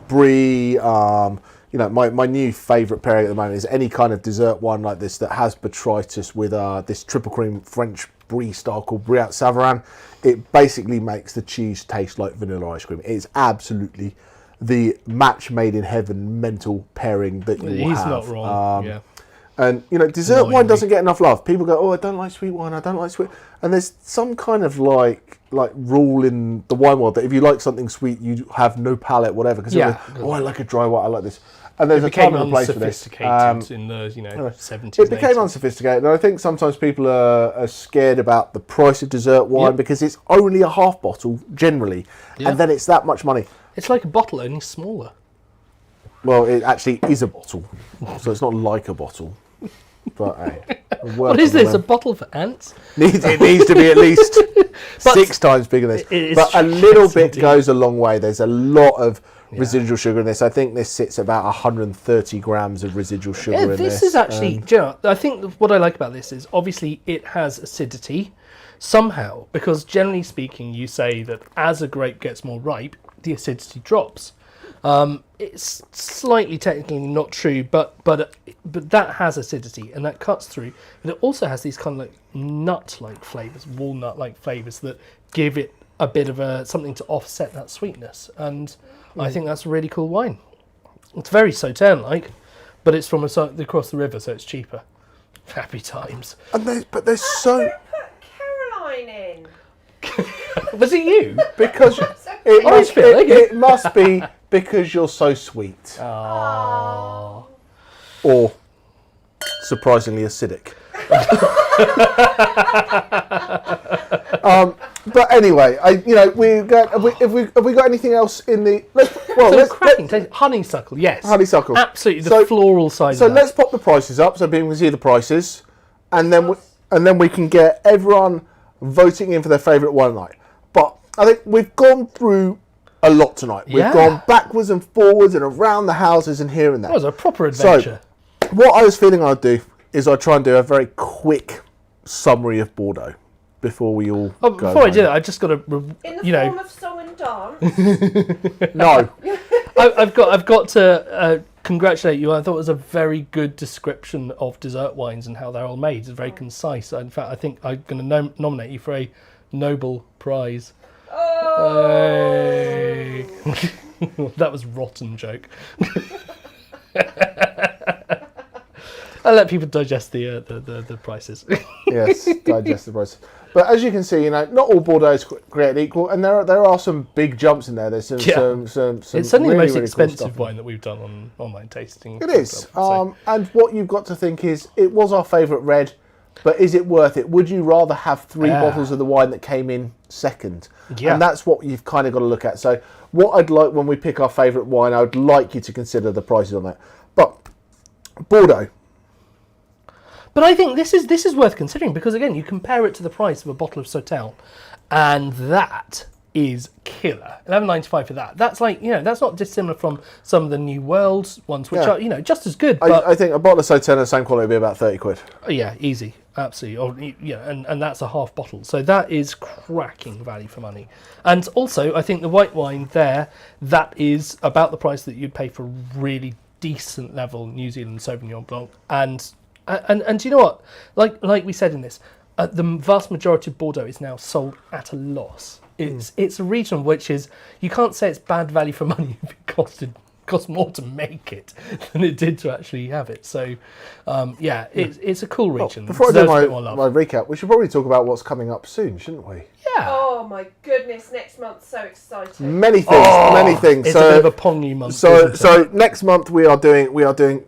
brie, my new favourite pairing at the moment is any kind of dessert wine like this that has botrytis with this triple cream French brie style called Brie at Savarin. It basically makes the cheese taste like vanilla ice cream. It's absolutely the match made in heaven mental pairing that you will have. He's not wrong. And, dessert wine doesn't get enough love. People go, oh, I don't like sweet wine, I don't like sweet. And there's some kind of like rule in the wine world that if you like something sweet, you have no palate, whatever. Because I like a dry wine, I like this. And there's a time and a place for this. It became unsophisticated in the 70s. It became unsophisticated. And I think sometimes people are scared about the price of dessert wine because it's only a half bottle, generally. And then it's that much money. It's like a bottle, only smaller. Well, it actually is a bottle. So it's not like a bottle. But hey, what is this? A bottle for ants? It needs to be at least 6 times bigger than this. But a little bit goes a long way. There's a lot of residual sugar in this. I think this sits about 130 grams of residual sugar in this. This is actually, I think what I like about this is obviously it has acidity somehow, because generally speaking, you say that as a grape gets more ripe, the acidity drops. It's slightly technically not true, but that has acidity and that cuts through. But it also has these kind of like nut-like flavours, walnut-like flavours that give it a bit of something to offset that sweetness. And I think that's a really cool wine. It's very Sauternes-like, but it's from across the river, so it's cheaper. Happy times. And there's so. Put Caroline in. Was it you? Because it must be because you're so sweet. Aww. Or surprisingly acidic. But anyway, have we got anything else in the? Cracking taste. Honeysuckle, yes. Honeysuckle, absolutely. The floral side. So let's pop the prices up so people can see the prices, and then we can get everyone voting in for their favourite wine night. But I think we've gone through a lot tonight. We've gone backwards and forwards and around the houses and here and there. That was a proper adventure. So what I was feeling I'd do is I try and do a very quick summary of Bordeaux before we all go. Before I do that, I just got to, In the form of song and dance. No. I've got to congratulate you. I thought it was a very good description of dessert wines and how they're all made. It's very concise. In fact, I think I'm going to nominate you for a Nobel Prize. Oh. That was a rotten joke. I'll let people digest the prices. Yes, digest the price. But as you can see, not all Bordeaux is created equal, and there are some big jumps in there. There's some It's certainly really, the most really expensive cool stuff. wine that we've done on online tasting. It is. And what you've got to think is, it was our favourite red, but is it worth it? Would you rather have 3 bottles of the wine that came in second? Yeah. And that's what you've kind of got to look at. So what I'd like when we pick our favourite wine, I would like you to consider the prices on that. But Bordeaux. But I think this is worth considering, because again, you compare it to the price of a bottle of Sauternes, and that is killer. $11.95 for that. That's like, that's not dissimilar from some of the New World ones, which are just as good. But I think a bottle of Sauternes, the same quality, would be about 30 quid. Yeah, easy, absolutely. Or and that's a half bottle, so that is cracking value for money. And also, I think the white wine there, that is about the price that you'd pay for really decent level New Zealand Sauvignon Blanc. And do you know what? Like we said in this, the vast majority of Bordeaux is now sold at a loss. It's a region which is, you can't say it's bad value for money if it cost more to make it than it did to actually have it. So it's a cool region. Before I do my recap, we should probably talk about what's coming up soon, shouldn't we? Yeah. Oh my goodness, next month, so exciting. Many things. It's a bit of a pongy month. So next month we are doing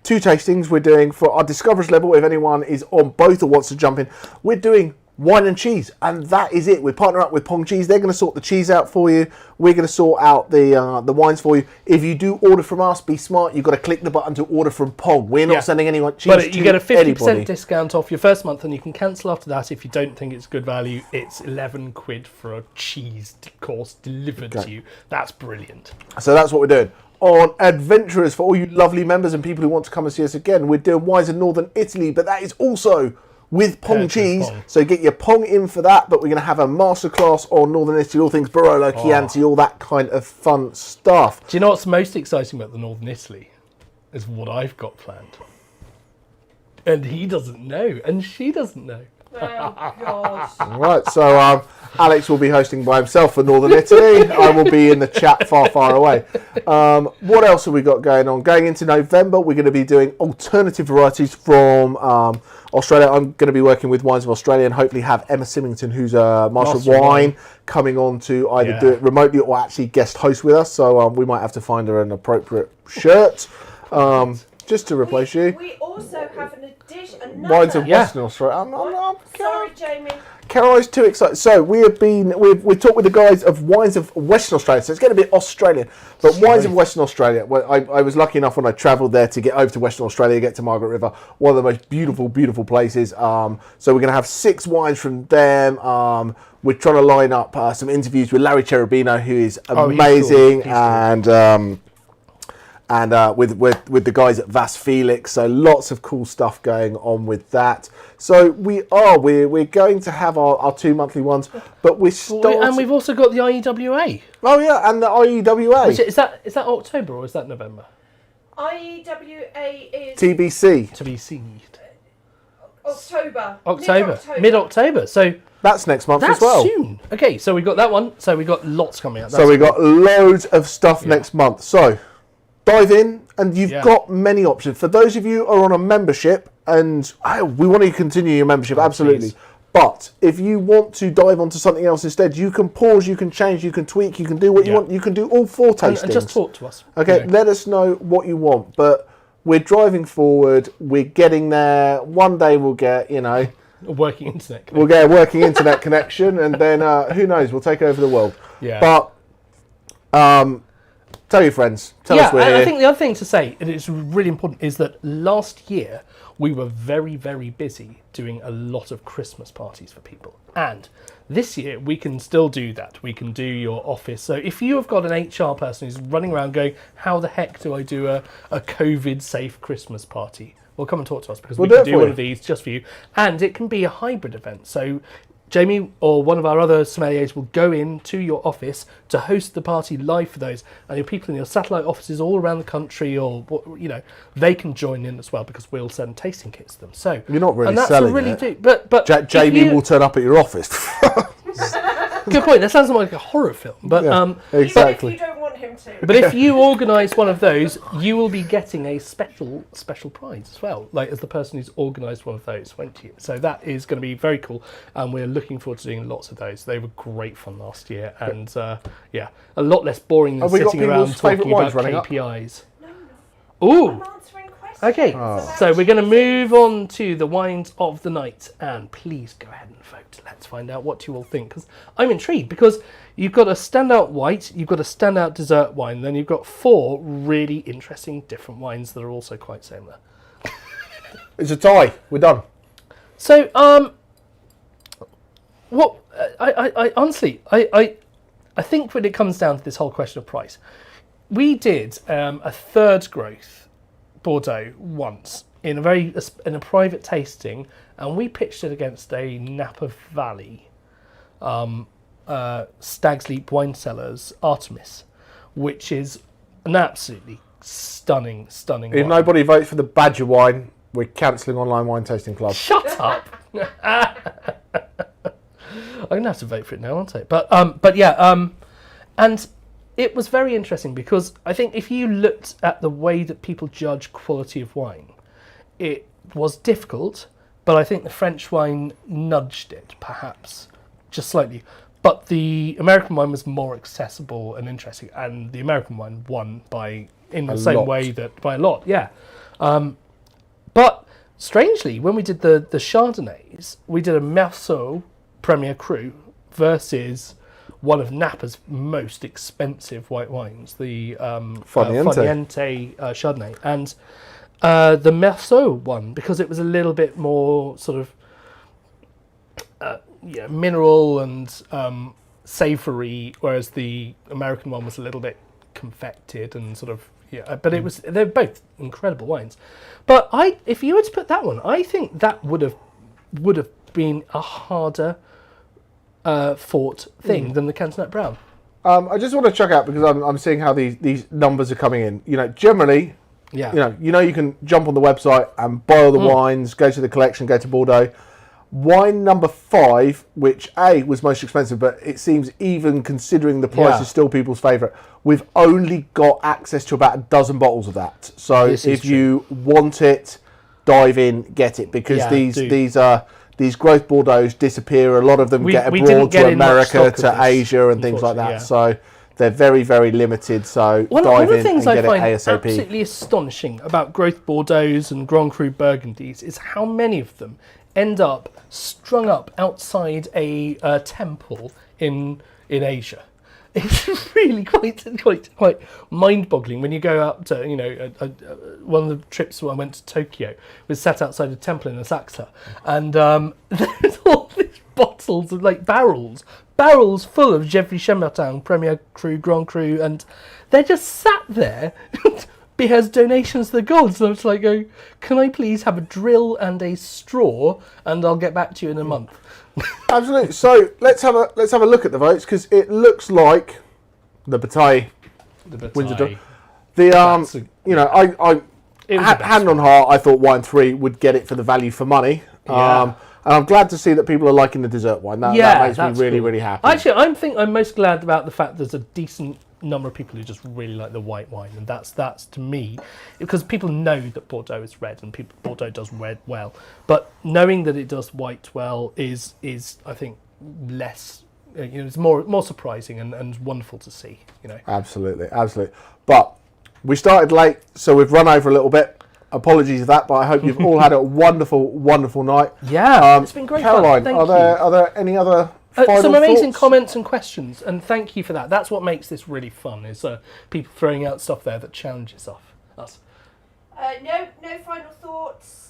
2 tastings. We're doing, for our Discoverers level, if anyone is on both or wants to jump in, we're doing wine and cheese, and that is it. We partner up with Pong Cheese. They're going to sort the cheese out for you. We're going to sort out the wines for you. If you do order from us, be smart. You've got to click the button to order from Pong. We're not sending anyone cheese. But you get a 50% anybody. discount off your first month, and you can cancel after that if you don't think it's good value. It's 11 quid for a cheese course delivered to you. That's brilliant. So that's what we're doing. On Adventurers, for all you lovely members and people who want to come and see us again, we're doing wines in Northern Italy, but that is also with Pong Cheese. So get your Pong in for that, but we're going to have a masterclass on Northern Italy, all things Barolo, Chianti, all that kind of fun stuff. Do you know what's most exciting about the Northern Italy? Is what I've got planned. And he doesn't know, and she doesn't know. Oh gosh. Right, so Alex will be hosting by himself for Northern Italy. I will be in the chat far, far away. What else have we got going on? Going into November, we're going to be doing alternative varieties from Australia. I'm going to be working with Wines of Australia and hopefully have Emma Symington, who's a Master of Wine, coming on to either do it remotely or actually guest host with us. So we might have to find her an appropriate shirt just to replace you. We also have an addition. Wines of Western Australia. Sorry, Jamie. Caroline's too excited. So we've talked with the guys of Wines of Western Australia. So it's going to be Australian, but Wines of Western Australia. Well, I was lucky enough when I travelled there to get over to Western Australia, get to Margaret River, one of the most beautiful, beautiful places. So we're going to have 6 wines from them. We're trying to line up some interviews with Larry Cherubino, who is amazing, He's cool. and with the guys at Vas Felix, so lots of cool stuff going on with that. So we're going to have our 2 monthly ones, but And we've also got the IEWA. Oh yeah, and the IEWA. Is that October or is that November? IEWA is TBC. To be seen. October. Mid-October. So that's next month that's as well. soon. Okay, so we got that one. So we got lots coming out. So we got loads of stuff next month. So dive in, and you've got many options. For those of you who are on a membership, and we want to continue your membership, absolutely. Please. But if you want to dive onto something else instead, you can pause, you can change, you can tweak, you can do what you want. You can do all 4 tastings. And just talk to us. Okay, let us know what you want. But we're driving forward. We're getting there. One day we'll get, a working internet connection. We'll get a working internet connection, and then who knows? We'll take over the world. Yeah. But tell your friends. Tell us we're here. I think the other thing to say, and it's really important, is that last year we were very, very busy doing a lot of Christmas parties for people. And this year we can still do that. We can do your office. So if you have got an HR person who's running around going, how the heck do I do a COVID-safe Christmas party? well, come and talk to us because We'll we do can it do for one you. of these just for you. And it can be a hybrid event. So Jamie or one of our other sommeliers will go into your office to host the party live for those, and your people in your satellite offices all around the country, or they can join in as well because we'll send tasting kits to them. So You're not really and that's selling a really it. but Jamie will turn up at your office. good point. That sounds like a horror film, but Yeah, Even exactly. if you don't want him to. but if you organise one of those, you will be getting a special prize as well, like as the person who's organised one of those, won't you? So that is going to be very cool, and we're looking forward to doing lots of those. They were great fun last year, and a lot less boring than Have we got sitting around people's favourite talking wines about running up? KPIs. I'm Ooh, answering questions. okay. So we're going to move on to the wines of the night, and please go ahead and vote. Let's find out what you all think, because I'm intrigued, because you've got a standout white, you've got a standout dessert wine, then you've got 4 really interesting different wines that are also quite similar. It's a tie. We're done. So, what I honestly, I think when it comes down to this whole question of price, we did a third growth Bordeaux once in a private tasting, and we pitched it against a Napa Valley Stag's Leap Wine Cellars Artemis, which is an absolutely stunning If wine. nobody votes for the Badger wine, we're cancelling Online Wine Tasting Club. Shut up! I'm gonna have to vote for it now, aren't I? But yeah, and it was very interesting because I think if you looked at the way that people judge quality of wine, it was difficult, but I think the French wine nudged it, perhaps, just slightly. But the American wine was more accessible and interesting, and the American wine won by a lot, yeah. But strangely, when we did the Chardonnays, we did a Merceau Premier Cru versus one of Napa's most expensive white wines, the Foniente Chardonnay. And the Merceau one, because it was a little bit more sort of mineral and savoury, whereas the American one was a little bit confected and sort of, but they're both incredible wines. But if you were to put that one, I think that would have been a harder fought thing than the Cantonat Brown. I just want to check out because I'm seeing how these numbers are coming in. Generally, Yeah. you can jump on the website and buy all the wines, go to the collection, go to Bordeaux. Wine number 5, which was most expensive, but it seems even considering the price is still people's favourite. We've only got access to about a dozen bottles of that. So if you want it, dive in, get it, because these growth Bordeaux disappear. A lot of them get abroad to America, to Asia, and things like that. Yeah. So they're very, very limited. So One dive of the in things and I get find it ASAP. absolutely astonishing about growth Bordeaux's and Grand Cru Burgundies is how many of them end up strung up outside a temple in Asia. It's really quite mind-boggling when you go out to, one of the trips when I went to Tokyo was sat outside a temple in Asakusa, and there's all these bottles of barrels full of Gevrey Chambertin, Premier Cru, Grand Cru, and they're just sat there as donations to the gods. And I was like, can I please have a drill and a straw, and I'll get back to you in a month. Absolutely. So let's have a look at the votes, because it looks like the Bataille Windsor. Hand on heart, I thought wine 3 would get it for the value for money. And I'm glad to see that people are liking the dessert wine. That makes me really, really happy. Actually, I'm most glad about the fact there's a decent number of people who just really like the white wine, and that's to me, because people know that Bordeaux is red and Bordeaux does red well, but knowing that it does white well is I think less, it's more surprising and wonderful to see. Absolutely. But we started late, so we've run over a little bit. Apologies for that, but I hope you've all had a wonderful, wonderful night. Yeah, it's been great Caroline, fun. Thank you. Are there any other final some amazing thoughts? comments and questions, and thank you for that. That's what makes this really fun, is people throwing out stuff there that challenges us. No final thoughts.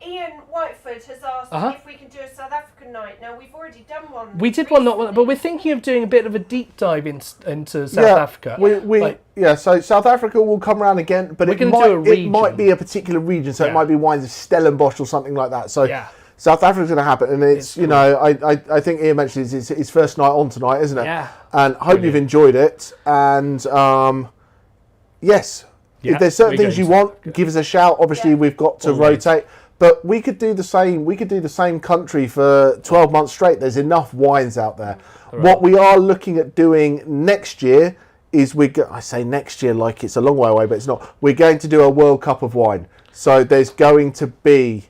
Ian Whiteford has asked if we can do a South African night. Now, we've already done one. We did one, but we're thinking of doing a bit of a deep dive into South Africa. So South Africa will come around again, but it might be a particular region, so it might be wines of Stellenbosch or something like that. So South Africa's going to happen, and it's cool. I think Ian mentioned it's his first night on tonight, isn't it? Yeah. And I hope you've enjoyed it. And yes. If there's certain things you want, give us a shout. Obviously, we've got to rotate, but we could do the same. We could do the same country for 12 months straight. There's enough wines out there. Right. What we are looking at doing next year is I say next year like it's a long way away, but it's not. We're going to do a World Cup of wine. So there's going to be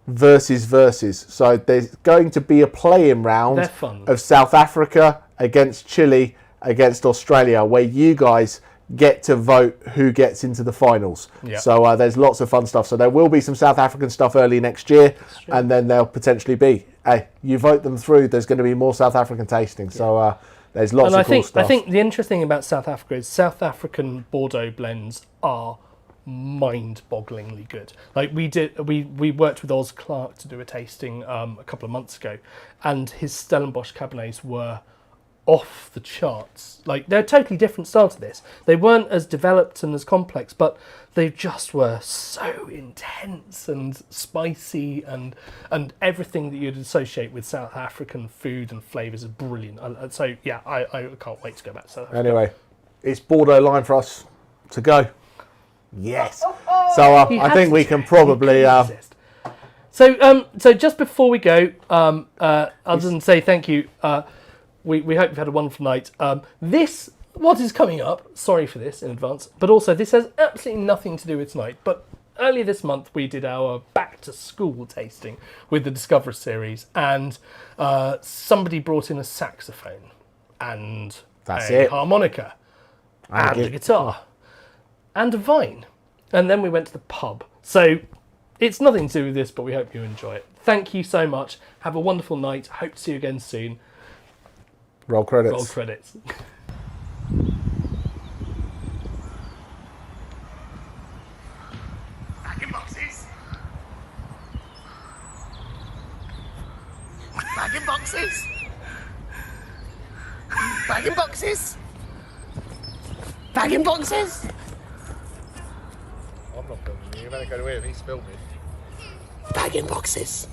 versus. So there's going to be a playing round of South Africa against Chile against Australia, where you guys get to vote who gets into the finals. Yep. So there's lots of fun stuff. So there will be some South African stuff early next year, and then there'll potentially be, you vote them through, there's going to be more South African tasting. So there's lots of cool stuff. I think the interesting thing about South Africa is South African Bordeaux blends are mind-bogglingly good. Like we worked with Oz Clark to do a tasting a couple of months ago, and his Stellenbosch Cabernets were off the charts. Like, they're a totally different style to this. They weren't as developed and as complex, but they just were so intense and spicy, and everything that you'd associate with South African food and flavours is brilliant. So yeah, I can't wait to go back to South Africa. Anyway, it's Bordeaux line for us to go. Yes. So I think we can probably So just before we go, other than say thank you, we hope you've had a wonderful night. What is coming up, sorry for this in advance, but also this has absolutely nothing to do with tonight, but earlier this month we did our back to school tasting with the Discover series, and somebody brought in a saxophone and harmonica and a guitar and a vine, and then we went to the pub. So it's nothing to do with this, but we hope you enjoy it. Thank you so much. Have a wonderful night. Hope to see you again soon. Roll credits. Roll credits. Bagging boxes. Bagging boxes. Bagging boxes. Bagging boxes. I'm not filming you. You're going to go to him. He's filming. Bagging boxes.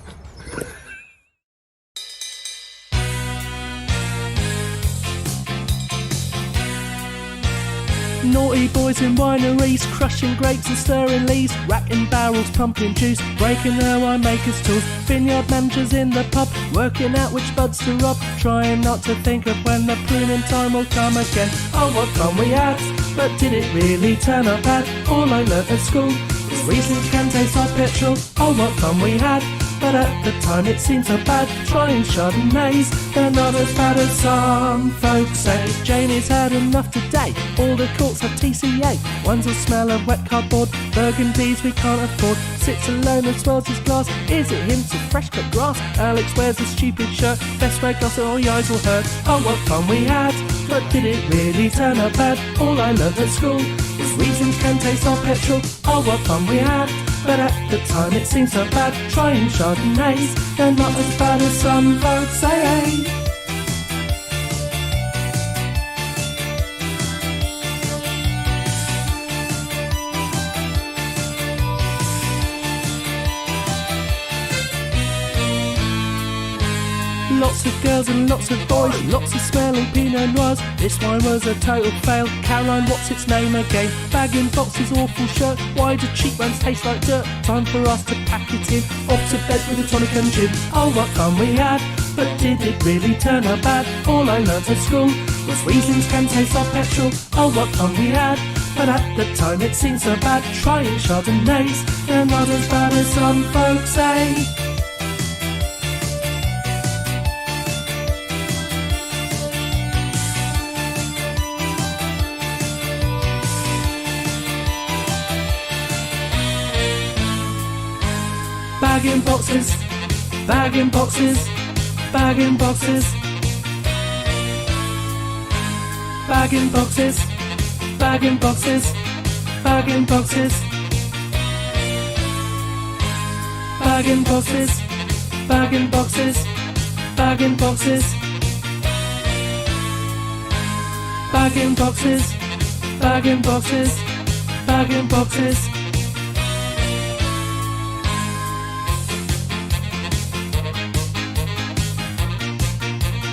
Naughty boys in wineries, crushing grapes and stirring leaves, racking barrels, pumping juice, breaking their winemakers' tools, vineyard managers in the pub, working out which buds to rub, trying not to think of when the pruning time will come again. Oh, what fun we had, but did it really turn out bad? All I learnt at school was Riesling can taste like petrol. Oh, what fun we had, but at the time it seemed so bad. Trying Chardonnays, they're not as bad as some folks say. Jamie's had enough today, all the courts have TCA. One's a smell of wet cardboard, Burgundies we can't afford. Sits alone and swirls his glass, is it him to fresh cut grass? Alex wears a stupid shirt, best wear glass or your eyes will hurt. Oh, what fun we had, but did it really turn out bad? All I learnt at school was Riesling can taste like petrol. Oh, what fun we had, but at the time it seemed so bad. Trying Chardonnays, they're not as bad as some folks say. Lots of girls and lots of boys, lots of smelling Pinot Noirs. This wine was a total fail. Caroline, what's its name again? Bagging boxes, awful shirt. Why do cheap ones taste like dirt? Time for us to pack it in. Off to bed with a tonic and gin. Oh, what fun we had, but did it really turn out bad? All I learnt at school was Rieslings can taste like petrol. Oh, what fun we had, but at the time it seemed so bad. Trying Chardonnays, they're not as bad as some folks say. Bagging boxes, bagging boxes, bagging boxes, bagging boxes, bagging boxes, Bag-in boxes. Bag-in boxes. Bag-in boxes. Bag-in boxes. Bag-in boxes. Bag-in boxes. Bag-in boxes.